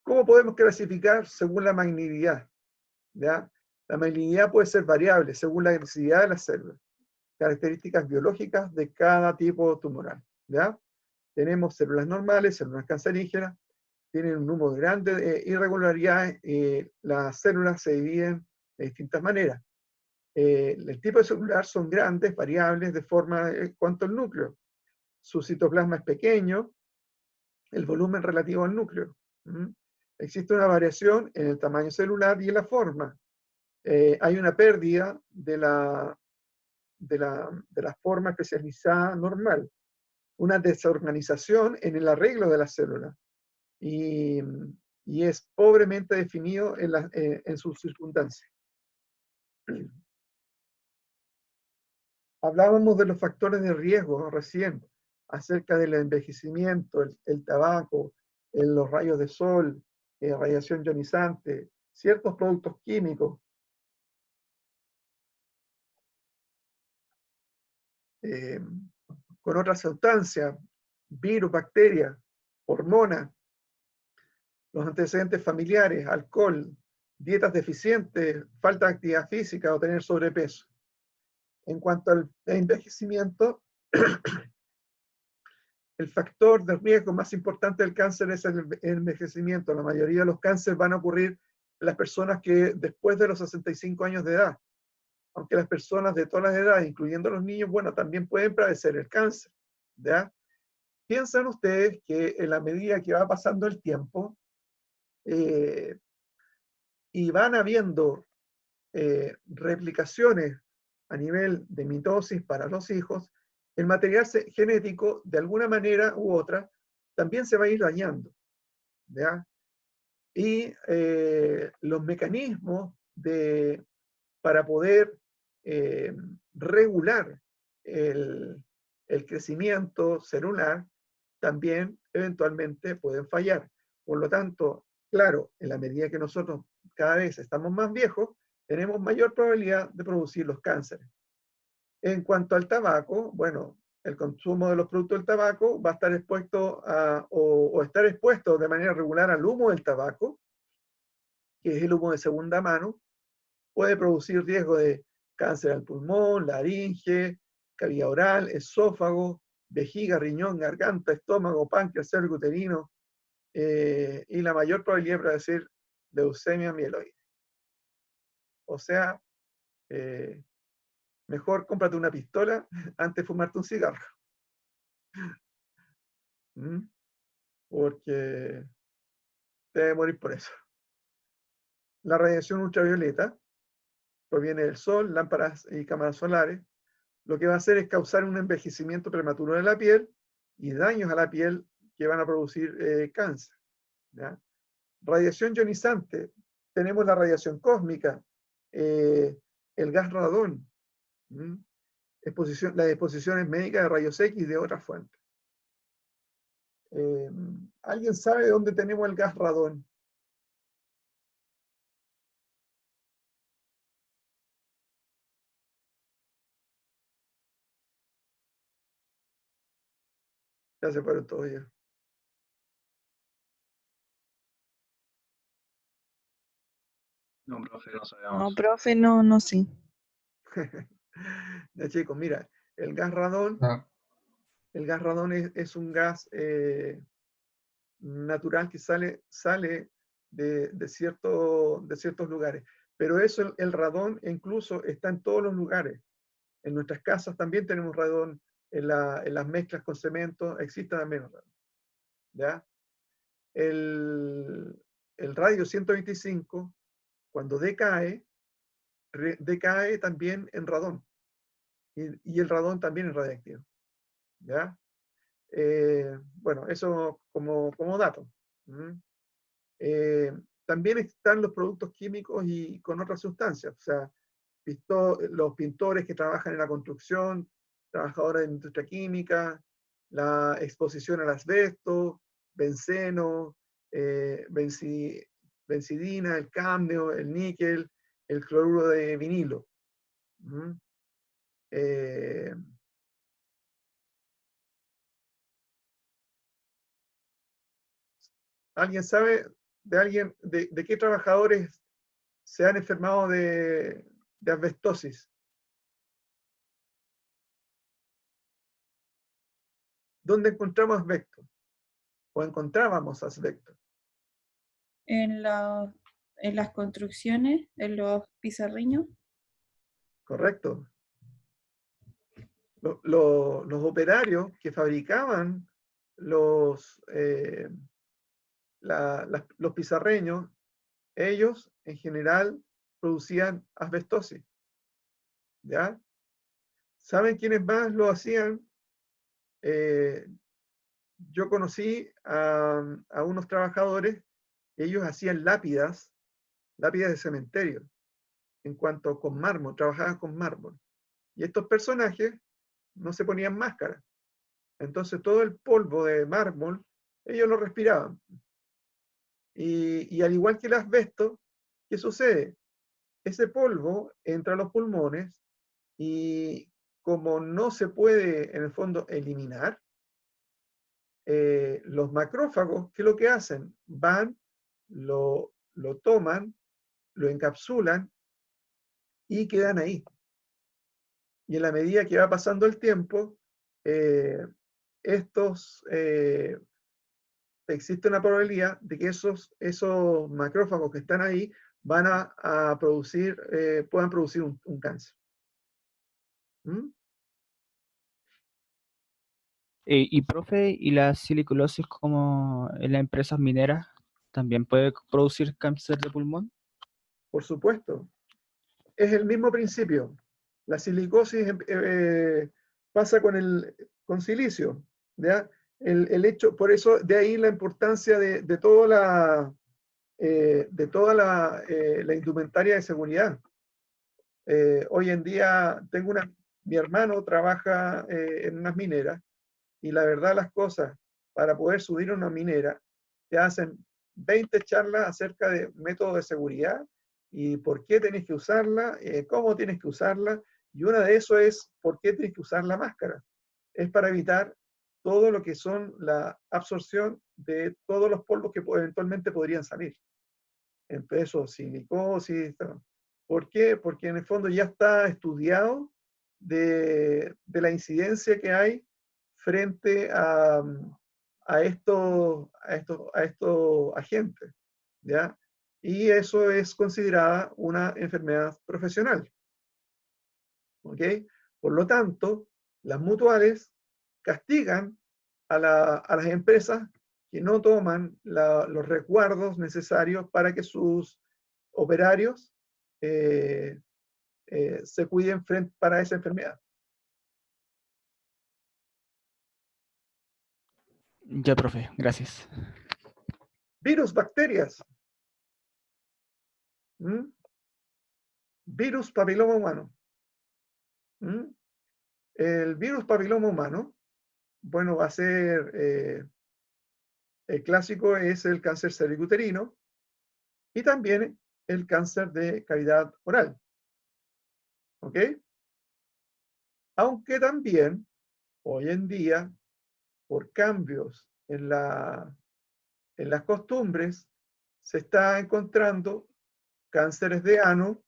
¿Cómo podemos clasificar según la malignidad? ¿Ya? La malignidad puede ser variable según la agresividad de las células, características biológicas de cada tipo tumoral. ¿Ya? Tenemos células normales, células cancerígenas, tienen un número grande de irregularidades, las células se dividen de distintas maneras. El tipo de celular son grandes, variables de forma en cuanto al núcleo. Su citoplasma es pequeño, el volumen relativo al núcleo. Existe una variación en el tamaño celular y en la forma. Hay una pérdida de la forma especializada normal, una desorganización en el arreglo de las células y es pobremente definido en sus circunstancias. Hablábamos de los factores de riesgo recién, acerca del envejecimiento, el tabaco, los rayos de sol, radiación ionizante, ciertos productos químicos. Con otras sustancias, virus, bacterias, hormonas, los antecedentes familiares, alcohol, dietas deficientes, falta de actividad física o tener sobrepeso. En cuanto al envejecimiento, el factor de riesgo más importante del cáncer es el envejecimiento. La mayoría de los cánceres van a ocurrir en las personas que después de los 65 años de edad. Aunque las personas de todas las edades, incluyendo los niños, bueno, también pueden padecer el cáncer, ¿ya? Piensan ustedes que en la medida que va pasando el tiempo y van habiendo replicaciones a nivel de mitosis para los hijos, el material genético, de alguna manera u otra, también se va a ir dañando, ¿ya? Y los mecanismos para poder regular el crecimiento celular también eventualmente pueden fallar. Por lo tanto, claro, en la medida que nosotros cada vez estamos más viejos, tenemos mayor probabilidad de producir los cánceres. En cuanto al tabaco, bueno, el consumo de los productos del tabaco va a estar expuesto o estar expuesto de manera regular al humo del tabaco, que es el humo de segunda mano, puede producir riesgo de cáncer al pulmón, laringe, cavidad oral, esófago, vejiga, riñón, garganta, estómago, páncreas, cervico uterino, y la mayor probabilidad de padecer leucemia mieloide. O sea, mejor cómprate una pistola antes de fumarte un cigarro. Porque te debe morir por eso. La radiación ultravioleta proviene del sol, lámparas y cámaras solares. Lo que va a hacer es causar un envejecimiento prematuro de la piel y daños a la piel que van a producir cáncer, ¿ya? Radiación ionizante. Tenemos la radiación cósmica, el gas radón, las exposiciones médicas de rayos X de otras fuentes. ¿Alguien sabe dónde tenemos el gas radón? Ya se fueron todos ya. No, profe, no No, sabemos. profe, no sé. Ya, chicos, mira, el gas radón, es un gas natural que sale de ciertos lugares. Pero eso, el radón, incluso está en todos los lugares. En nuestras casas también tenemos radón, en las mezclas con cemento existe también radón, ¿ya? El radio 125, cuando decae también en radón. Y el radón también es radiactivo, ¿ya? Bueno, eso como dato. También están los productos químicos y con otras sustancias, o sea, los pintores que trabajan en la construcción, trabajadores de la industria química, la exposición al asbesto, benceno, bencidina, el cadmio, el níquel, el cloruro de vinilo. ¿Alguien sabe de qué trabajadores se han enfermado de asbestosis? ¿Dónde encontramos asbesto? ¿O encontrábamos asbesto? En las construcciones, en los pizarriños. Correcto. Los operarios que fabricaban los pizarreños, ellos en general producían asbestosis, ¿ya? ¿Saben quiénes más lo hacían? Yo conocí a unos trabajadores, ellos hacían lápidas de cementerio, en cuanto con mármol, trabajaban con mármol. Y estos personajes no se ponían máscara. Entonces todo el polvo de mármol, ellos lo respiraban. Y al igual que el asbesto, ¿qué sucede? Ese polvo entra a los pulmones y como no se puede, en el fondo, eliminar, los macrófagos, ¿qué es lo que hacen? Van, lo toman lo encapsulan y quedan ahí. Y en la medida que va pasando el tiempo, existe una probabilidad de que esos macrófagos que están ahí van a producir, puedan producir un cáncer. ¿Mm? Y profe, ¿y la siliculosis como en las empresas mineras también puede producir cáncer de pulmón? Por supuesto. Es el mismo principio. La silicosis pasa con silicio, ¿ya? El hecho, por eso de ahí la importancia de toda la indumentaria de seguridad. Hoy en día mi hermano trabaja en unas mineras y la verdad las cosas, para poder subir a una minera, te hacen 20 charlas acerca de métodos de seguridad y por qué tienes que usarla, cómo tienes que usarla, y una de eso es por qué tienes que usar la máscara. Es para evitar todo lo que son la absorción de todos los polvos que eventualmente podrían salir. Entre eso, silicosis. ¿Por qué? Porque en el fondo ya está estudiado de la incidencia que hay frente a estos agentes, ¿ya? Y eso es considerada una enfermedad profesional, ¿ok? Por lo tanto, las mutuales castigan a las empresas que no toman los resguardos necesarios para que sus operarios se cuiden para esa enfermedad. Ya, profe, gracias. Virus, bacterias. ¿Mm? Virus papiloma humano. ¿Mm? El virus papiloma humano, bueno, va a ser, el clásico es el cáncer cervicuterino y también el cáncer de cavidad oral. ¿Ok? Aunque también, hoy en día, por cambios en las costumbres, se está encontrando cánceres de ano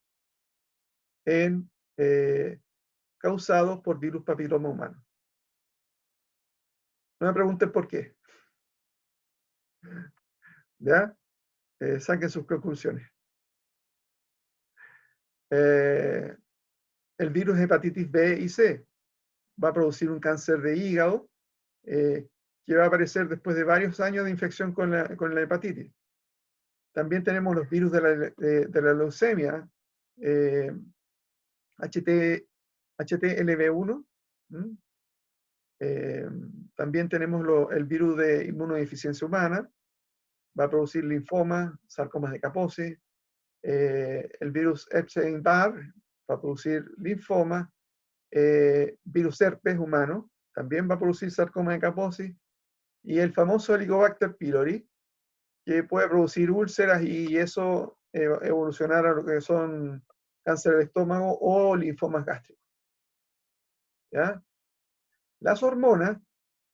causados por virus papiloma humano. No me pregunten por qué. ¿Ya? Saquen sus conclusiones. El virus hepatitis B y C va a producir un cáncer de hígado que va a aparecer después de varios años de infección con la hepatitis. También tenemos los virus de la leucemia, HTLV1. También tenemos el virus de inmunodeficiencia humana, va a producir linfoma, sarcomas de Kaposi. El virus Epstein-Barr va a producir linfoma. Virus herpes humano también va a producir sarcoma de Kaposi. Y el famoso Helicobacter pylori, que puede producir úlceras y eso evolucionar a lo que son cáncer de estómago o linfomas gástricos. ¿Ya? Las hormonas,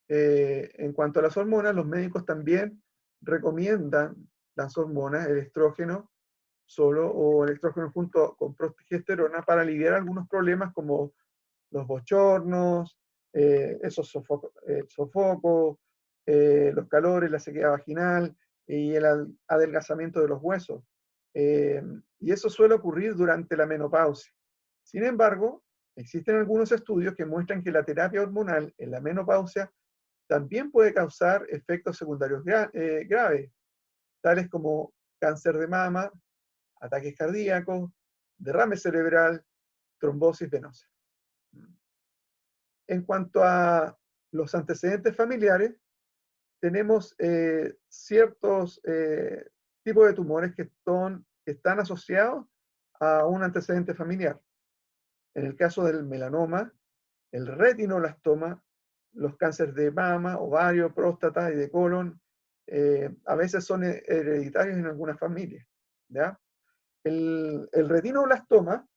en cuanto a las hormonas, los médicos también recomiendan las hormonas, el estrógeno solo o el estrógeno junto con progesterona para aliviar algunos problemas como los bochornos, esos sofocos, los calores, la sequedad vaginal y el adelgazamiento de los huesos. Y eso suele ocurrir durante la menopausia. Sin embargo, existen algunos estudios que muestran que la terapia hormonal en la menopausia también puede causar efectos secundarios graves, tales como cáncer de mama, ataques cardíacos, derrame cerebral, trombosis venosa. En cuanto a los antecedentes familiares, tenemos ciertos tipos de tumores que están asociados a un antecedente familiar. En el caso del melanoma, el retinoblastoma, los cánceres de mama, ovario, próstata y de colon, a veces son hereditarios en algunas familias. ¿Ya? El retinoblastoma,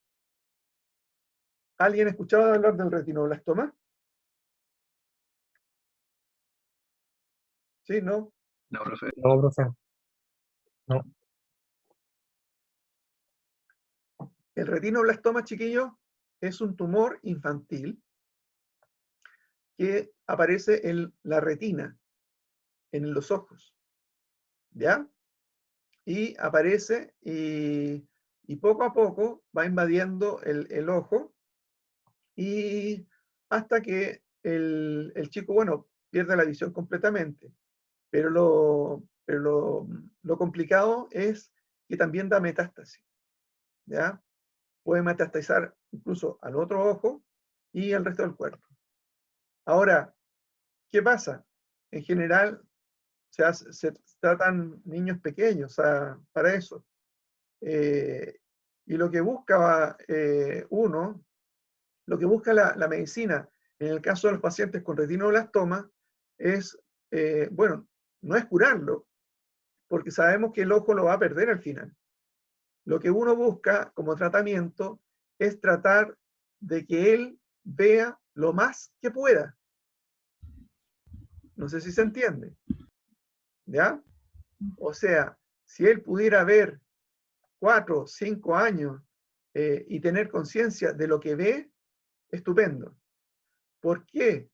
¿alguien escuchaba hablar del retinoblastoma? ¿Sí? ¿No? No, profe. No, profe. No. El retinoblastoma, chiquillos, es un tumor infantil que aparece en la retina, en los ojos, ¿ya? Y aparece y poco a poco va invadiendo el ojo y hasta que el chico, bueno, pierde la visión completamente. Pero lo complicado es que también da metástasis, ¿ya? Puede metastizar incluso al otro ojo y al resto del cuerpo. Ahora, ¿qué pasa? En general, se tratan niños pequeños, o sea, para eso. Y lo que busca lo que busca la medicina, en el caso de los pacientes con retinoblastoma, es, bueno, no es curarlo, porque sabemos que el ojo lo va a perder al final. Lo que uno busca como tratamiento es tratar de que él vea lo más que pueda. No sé si se entiende. ¿Ya? O sea, si él pudiera ver 4, 5 años y tener conciencia de lo que ve, estupendo. ¿Por qué?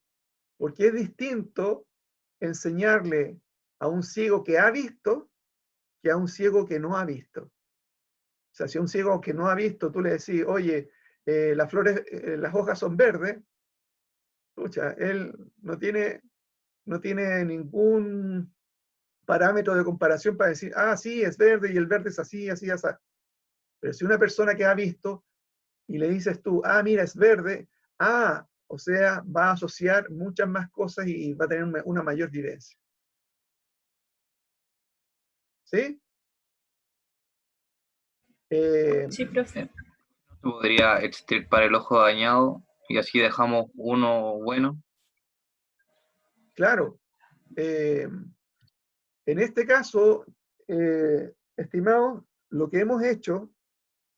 Porque es distinto enseñarle a un ciego que ha visto que a un ciego que no ha visto. O sea, si a un ciego que no ha visto tú le decís, oye, las flores, las hojas son verdes, pucha, él no tiene ningún parámetro de comparación para decir, ah, sí, es verde y el verde es así, así, así. Pero si una persona que ha visto y le dices tú, ah, mira, es verde, ah, o sea, va a asociar muchas más cosas y va a tener una mayor vivencia. ¿Sí? Sí, profe. ¿Se podría extirpar el ojo dañado y así dejamos uno bueno? Claro. En este caso, estimados, lo que hemos hecho,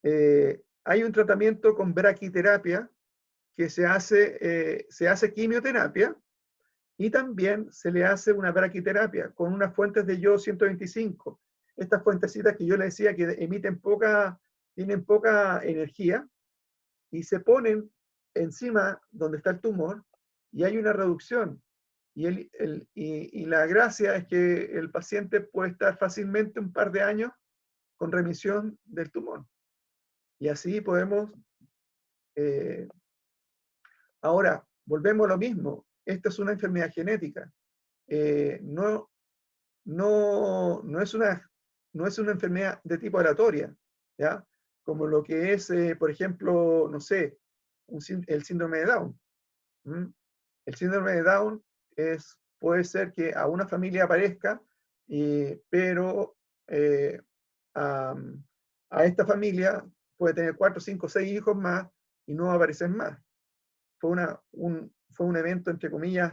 hay un tratamiento con braquiterapia que se hace quimioterapia y también se le hace una braquiterapia con unas fuentes de yodo 125. Estas fuentecitas que yo les decía que tienen poca energía y se ponen encima donde está el tumor y hay una reducción. Y la gracia es que el paciente puede estar fácilmente un par de años con remisión del tumor. Y así podemos... ahora, volvemos a lo mismo. Esta es una enfermedad genética. No es una enfermedad de tipo aleatoria, ¿ya? Como lo que es, por ejemplo, no sé, el síndrome de Down. ¿Mm? El síndrome de Down puede ser que a una familia aparezca, pero a esta familia puede tener 4, 5, 6 hijos más y no aparecen más. Fue un evento, entre comillas,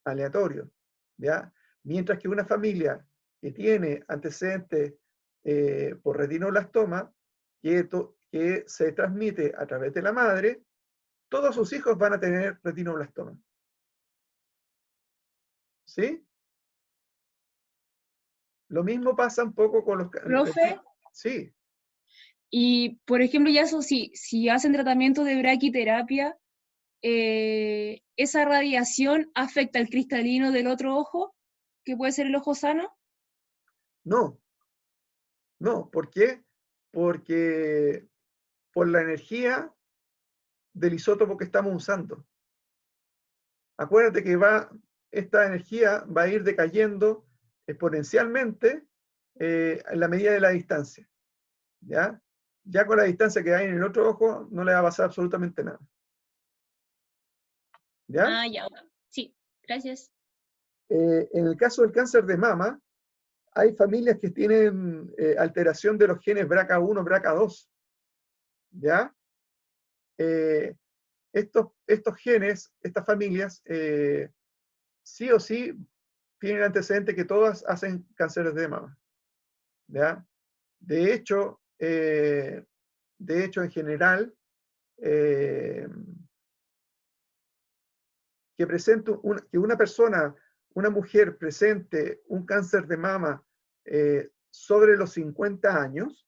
aleatorio, ¿ya? Mientras que una familia que tiene antecedentes por retinoblastoma, que se transmite a través de la madre, todos sus hijos van a tener retinoblastoma. ¿Sí? Lo mismo pasa un poco con los... Profe, Sí, y por ejemplo, ya eso, si hacen tratamiento de braquiterapia, ¿esa radiación afecta al cristalino del otro ojo, que puede ser el ojo sano? no. ¿Por qué? Porque por la energía del isótopo que estamos usando. Acuérdate que esta energía va a ir decayendo exponencialmente en la medida de la distancia. ¿Ya? Ya con la distancia que hay en el otro ojo no le va a pasar absolutamente nada. ¿Ya? Ah, ya. Sí, gracias. En el caso del cáncer de mama, hay familias que tienen alteración de los genes BRCA1, BRCA2. ¿Ya? Estos genes, estas familias, sí o sí tienen antecedentes que todas hacen cánceres de mama. ¿Ya? De hecho, en general, que una persona, una mujer presente un cáncer de mama sobre los 50 años,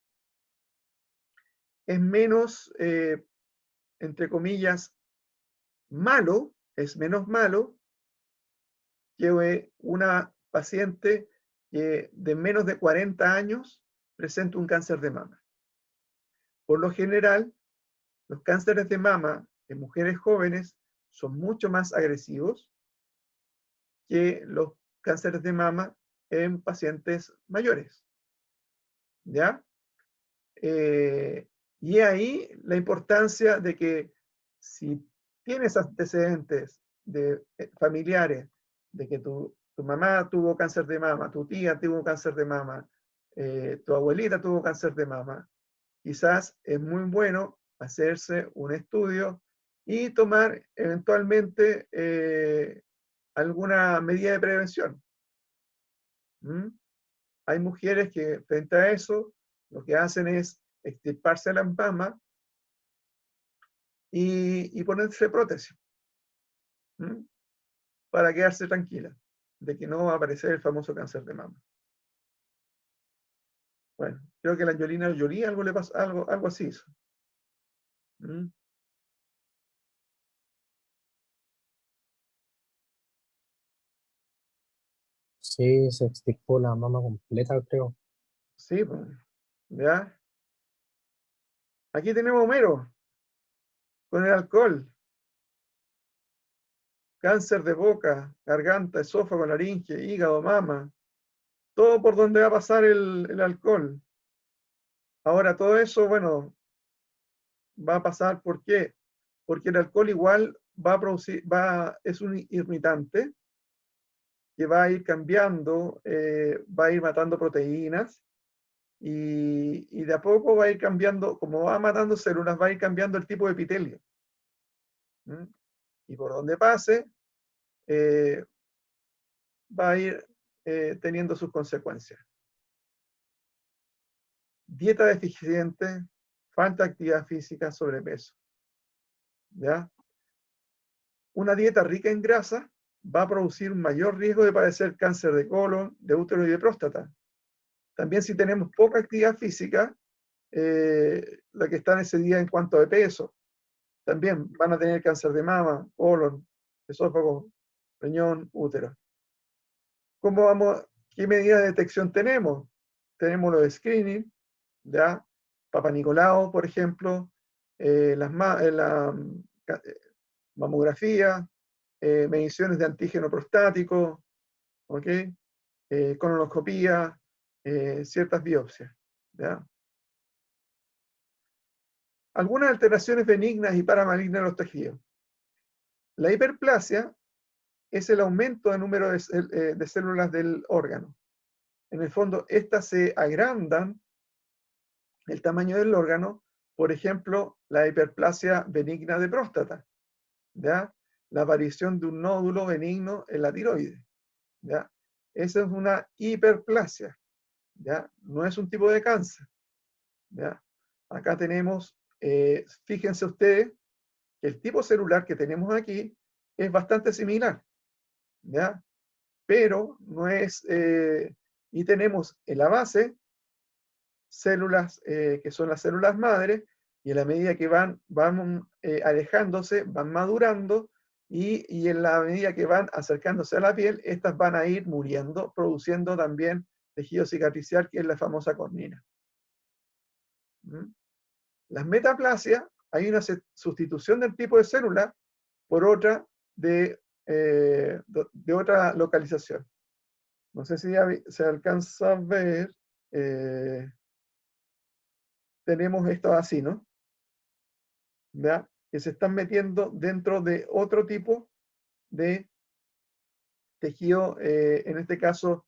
es menos, entre comillas, malo, es menos malo que una paciente que de menos de 40 años presenta un cáncer de mama. Por lo general, los cánceres de mama en mujeres jóvenes son mucho más agresivos que los cánceres de mama en pacientes mayores. ¿Ya? Y ahí la importancia de que si tienes antecedentes familiares de que tu mamá tuvo cáncer de mama, tu tía tuvo cáncer de mama, tu abuelita tuvo cáncer de mama, quizás es muy bueno hacerse un estudio y tomar eventualmente alguna medida de prevención. ¿Mm? Hay mujeres que frente a eso lo que hacen es extirparse la mama y ponerse prótesis. ¿Mm? Para quedarse tranquila de que no va a aparecer el famoso cáncer de mama. Bueno, creo que a la Angelina Jolie algo le pasa, algo así hizo. ¿Mm? Sí, se extirpó la mama completa, creo. Sí, pues, ¿ya? Aquí tenemos a Homero con el alcohol. Cáncer de boca, garganta, esófago, laringe, hígado, mama. Todo por donde va a pasar el alcohol. Ahora, todo eso, bueno, va a pasar, ¿por qué? Porque el alcohol igual va a producir, es un irritante que va a ir cambiando, va a ir matando proteínas y de a poco va a ir cambiando, como va matando células, va a ir cambiando el tipo de epitelio. ¿Mm? Y por donde pase, va a ir teniendo sus consecuencias. Dieta deficiente, falta de actividad física, sobrepeso. ¿Ya? Una dieta rica en grasa va a producir un mayor riesgo de padecer cáncer de colon, de útero y de próstata. También si tenemos poca actividad física, la que está en ese día en cuanto a peso, también van a tener cáncer de mama, colon, esófago, riñón, útero. ¿Cómo vamos? ¿Qué medidas de detección tenemos? Tenemos los screening, ¿ya? Papa Nicolau, por ejemplo, la mamografía, mediciones de antígeno prostático, ¿ok? Colonoscopía, ciertas biopsias, ¿ya? Algunas alteraciones benignas y paramalignas de los tejidos. La hiperplasia es el aumento de número de células del órgano. En el fondo, estas se agrandan el tamaño del órgano, por ejemplo, la hiperplasia benigna de próstata, ¿ya? La aparición de un nódulo benigno en la tiroides, ¿ya? Esa es una hiperplasia, ¿ya? No es un tipo de cáncer, ¿ya? Acá tenemos, fíjense ustedes, que el tipo celular que tenemos aquí es bastante similar, ¿ya? Pero no es, y tenemos en la base células que son las células madre, y a la medida que van alejándose, van madurando, y en la medida que van acercándose a la piel, estas van a ir muriendo, produciendo también tejido cicatricial, que es la famosa cornina. ¿Mm? Las metaplasias, hay una sustitución del tipo de célula por otra de otra localización. No sé si ya se alcanza a ver. Tenemos esto así, ¿no? ¿Ya? Que se están metiendo dentro de otro tipo de tejido, en este caso,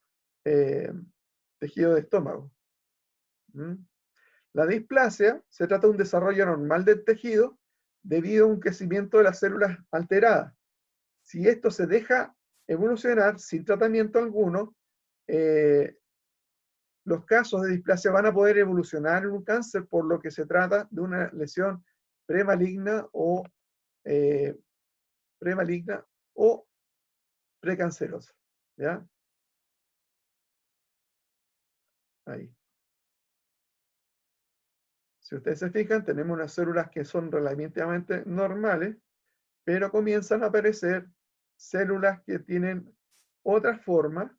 tejido de estómago. ¿Mm? La displasia se trata de un desarrollo normal del tejido debido a un crecimiento de las células alteradas. Si esto se deja evolucionar sin tratamiento alguno, los casos de displasia van a poder evolucionar en un cáncer, por lo que se trata de una lesión premaligna o precancerosa. ¿Ya? Ahí. Si ustedes se fijan, tenemos unas células que son relativamente normales, pero comienzan a aparecer células que tienen otra forma,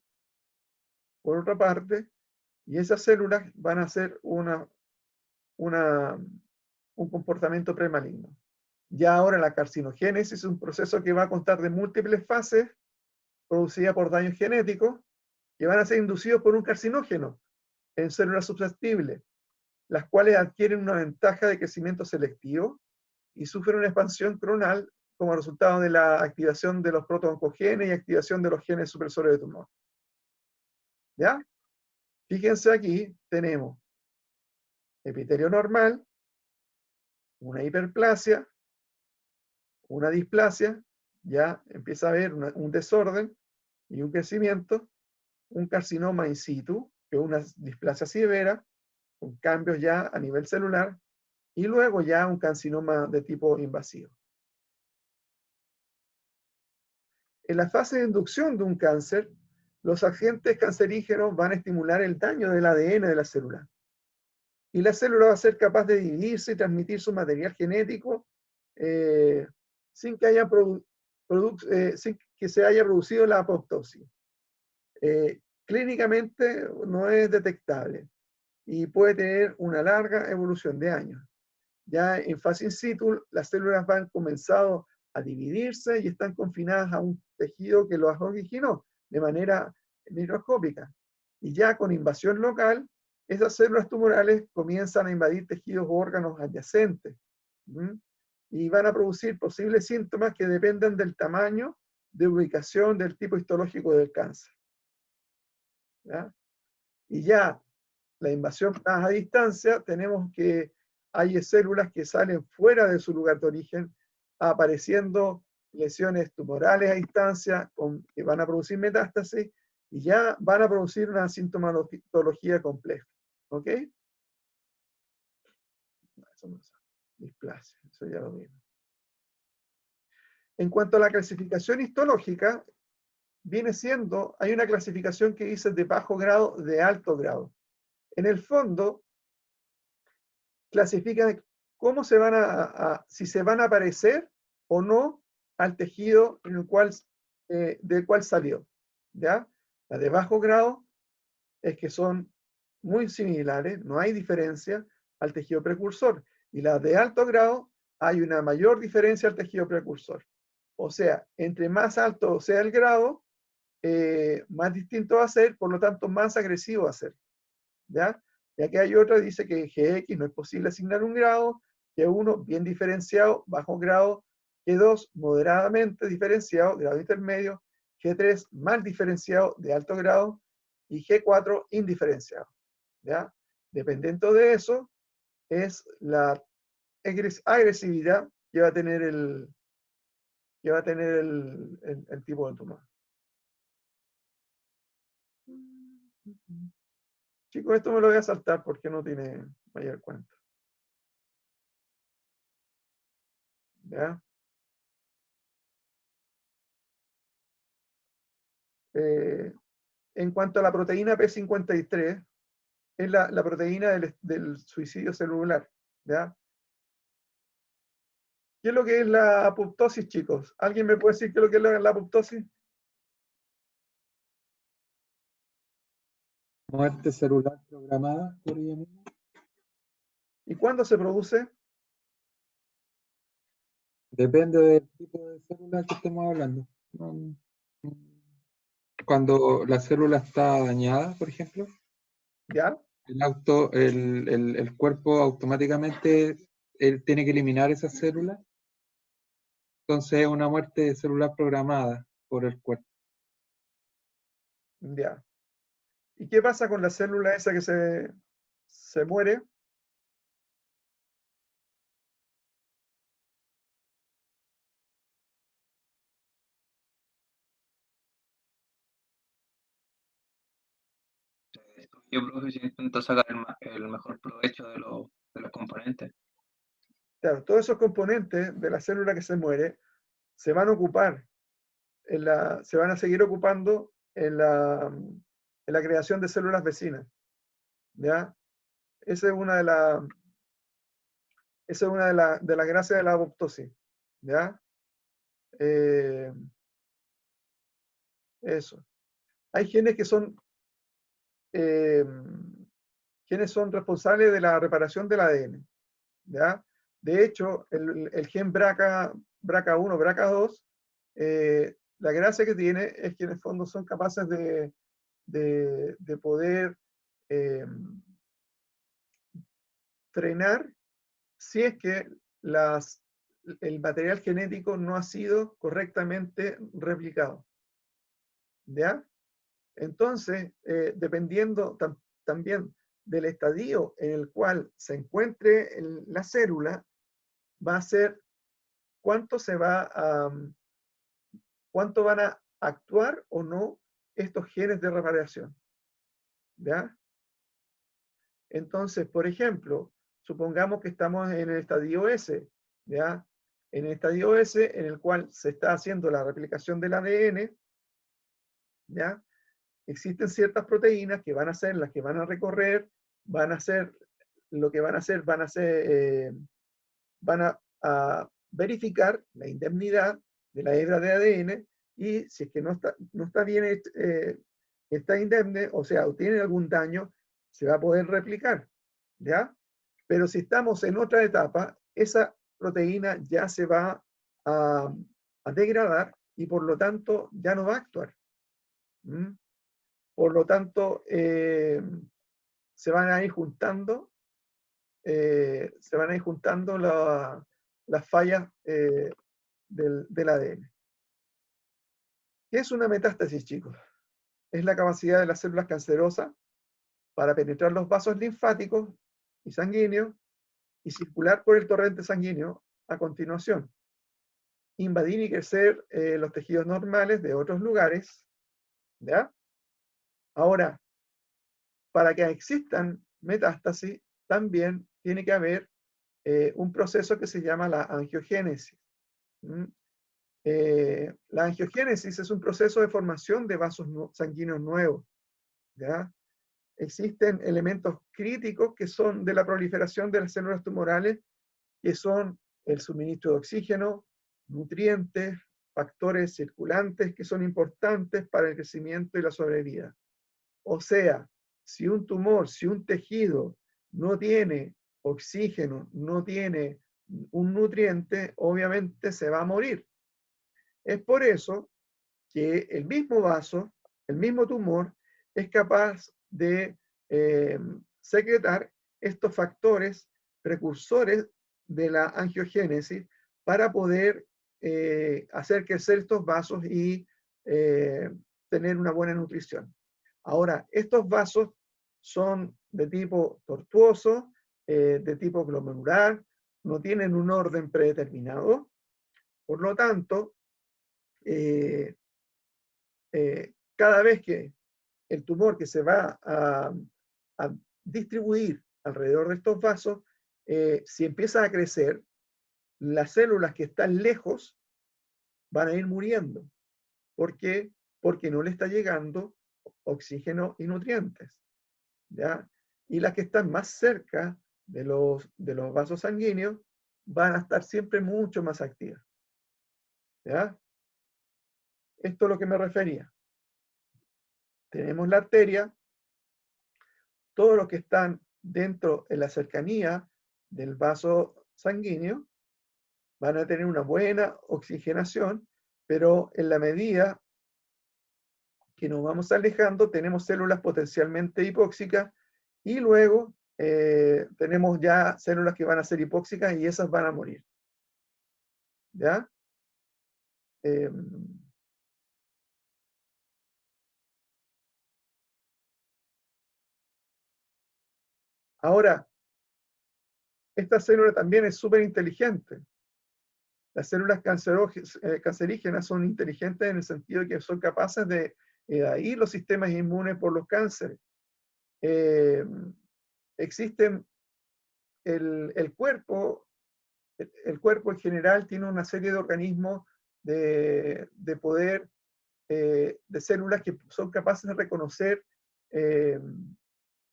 por otra parte, y esas células van a hacer un comportamiento premaligno. Ya ahora la carcinogénesis es un proceso que va a constar de múltiples fases producidas por daños genéticos que van a ser inducidos por un carcinógeno en células susceptibles, las cuales adquieren una ventaja de crecimiento selectivo y sufren una expansión clonal como resultado de la activación de los protooncogenes y activación de los genes supresores de tumor. ¿Ya? Fíjense aquí, tenemos epitelio normal, una hiperplasia, una displasia, ya empieza a haber un desorden y un crecimiento, un carcinoma in situ, que es una displasia severa, con cambios ya a nivel celular, y luego ya un carcinoma de tipo invasivo. En la fase de inducción de un cáncer, los agentes cancerígenos van a estimular el daño del ADN de la célula. Y la célula va a ser capaz de dividirse y transmitir su material genético sin que se haya producido la apoptosis. Clínicamente no es detectable y puede tener una larga evolución de años. Ya en fase in situ, las células van comenzado a dividirse y están confinadas a un tejido que los originó de manera microscópica. Y ya con invasión local, esas células tumorales comienzan a invadir tejidos o órganos adyacentes. Y van a producir posibles síntomas que dependen del tamaño, de ubicación, del tipo histológico del cáncer. ¿Ya? Y ya la invasión más a distancia, tenemos que hay células que salen fuera de su lugar de origen, apareciendo lesiones tumorales a distancia que van a producir metástasis y ya van a producir una sintomatología compleja. ¿Ok? Eso no es displasia, eso ya lo vimos. En cuanto a la clasificación histológica, viene siendo, hay una clasificación que dice de bajo grado, de alto grado. En el fondo, clasifican cómo se van si se van a aparecer o no al tejido en el cual, del cual salió. ¿Ya? La de bajo grado es que son muy similares, no hay diferencia al tejido precursor. Y la de alto grado hay una mayor diferencia al tejido precursor. O sea, entre más alto sea el grado, más distinto va a ser, por lo tanto, más agresivo va a ser. ¿Ya? Y aquí hay otra, dice que en GX no es posible asignar un grado, G1 bien diferenciado, bajo grado, G2 moderadamente diferenciado, grado intermedio, G3 mal diferenciado, de alto grado, y G4 indiferenciado. ¿Ya? Dependiendo de eso, es la agresividad que va a tener el tipo de tumor. Chicos, esto me lo voy a saltar porque no tiene mayor cuenta. ¿Ya? En cuanto a la proteína P53, es la proteína del suicidio celular. ¿Ya? ¿Qué es lo que es la apoptosis, chicos? ¿Alguien me puede decir qué es lo que es la apoptosis? Muerte celular programada, por ella misma. ¿Y cuándo se produce? Depende del tipo de célula que estemos hablando. Cuando la célula está dañada, por ejemplo, ¿Ya? el cuerpo automáticamente tiene que eliminar esas células. Entonces es una muerte celular programada por el cuerpo. Ya. ¿Y qué pasa con la célula esa que se muere? Yo, profe, si intento sacar el mejor provecho de los componentes. Claro, todos esos componentes de la célula que se muere se van a ocupar, se van a seguir ocupando en la creación de células vecinas. ¿Ya? Esa es una de las Esa es una de las gracias de la apoptosis. ¿Ya? Eso. Hay genes que son responsables de la reparación del ADN. ¿Ya? De hecho, el gen BRCA1, BRCA2, la gracia que tiene es que en el fondo son capaces de poder frenar si es que el material genético no ha sido correctamente replicado. ¿Ya? Entonces, dependiendo también del estadio en el cual se encuentre la célula, va a ser cuánto van a actuar o no estos genes de reparación. ¿Ya? Entonces, por ejemplo, supongamos que estamos en el estadio S, ¿ya? En el estadio S, en el cual se está haciendo la replicación del ADN, ¿ya? Existen ciertas proteínas que van a ser las que van a recorrer, van a hacer lo que van a hacer, van a verificar la indemnidad de la hebra de ADN, y si es que no está bien, está indemne, o sea, o tiene algún daño, se va a poder replicar, ¿ya? Pero si estamos en otra etapa, esa proteína ya se va a degradar y por lo tanto ya no va a actuar. ¿Mm? Por lo tanto, se van a ir juntando, las fallas del ADN. ¿Qué es una metástasis, chicos? Es la capacidad de las células cancerosas para penetrar los vasos linfáticos y sanguíneos y circular por el torrente sanguíneo a continuación. Invadir y crecer los tejidos normales de otros lugares. ¿Ya? Ahora, para que existan metástasis, también tiene que haber un proceso que se llama la angiogénesis. La angiogénesis es un proceso de formación de vasos sanguíneos nuevos. ¿Ya? Existen elementos críticos que son de la proliferación de las células tumorales, que son el suministro de oxígeno, nutrientes, factores circulantes que son importantes para el crecimiento y la sobrevida. O sea, si un tumor, si un tejido no tiene oxígeno, no tiene un nutriente, obviamente se va a morir. Es por eso que el mismo vaso, el mismo tumor, es capaz de secretar estos factores precursores de la angiogénesis para poder hacer crecer estos vasos y tener una buena nutrición. Ahora, estos vasos son de tipo tortuoso, de tipo glomerular, no tienen un orden predeterminado, por lo tanto, cada vez que el tumor que se va a distribuir alrededor de estos vasos, si empieza a crecer, las células que están lejos van a ir muriendo. ¿Por qué? Porque no le está llegando oxígeno y nutrientes. ¿Ya? Y las que están más cerca de los vasos sanguíneos van a estar siempre mucho más activas. ¿Ya? Esto es lo que me refería. Tenemos la arteria, todos los que están dentro, en la cercanía del vaso sanguíneo, van a tener una buena oxigenación, pero en la medida que nos vamos alejando, tenemos células potencialmente hipóxicas, y luego tenemos ya células que van a ser hipóxicas y esas van a morir. ¿Ya? Ahora, esta célula también es súper inteligente. Las células cancerígenas son inteligentes en el sentido de que son capaces de ir los sistemas inmunes por los cánceres. Existen el cuerpo en general tiene una serie de organismos de poder, de células que son capaces de reconocer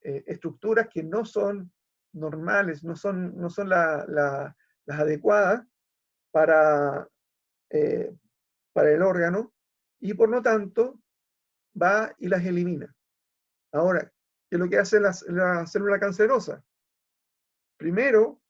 estructuras que no son normales, no son las adecuadas para el órgano, y por lo tanto va y las elimina. Ahora, ¿qué es lo que hace la célula cancerosa? Primero,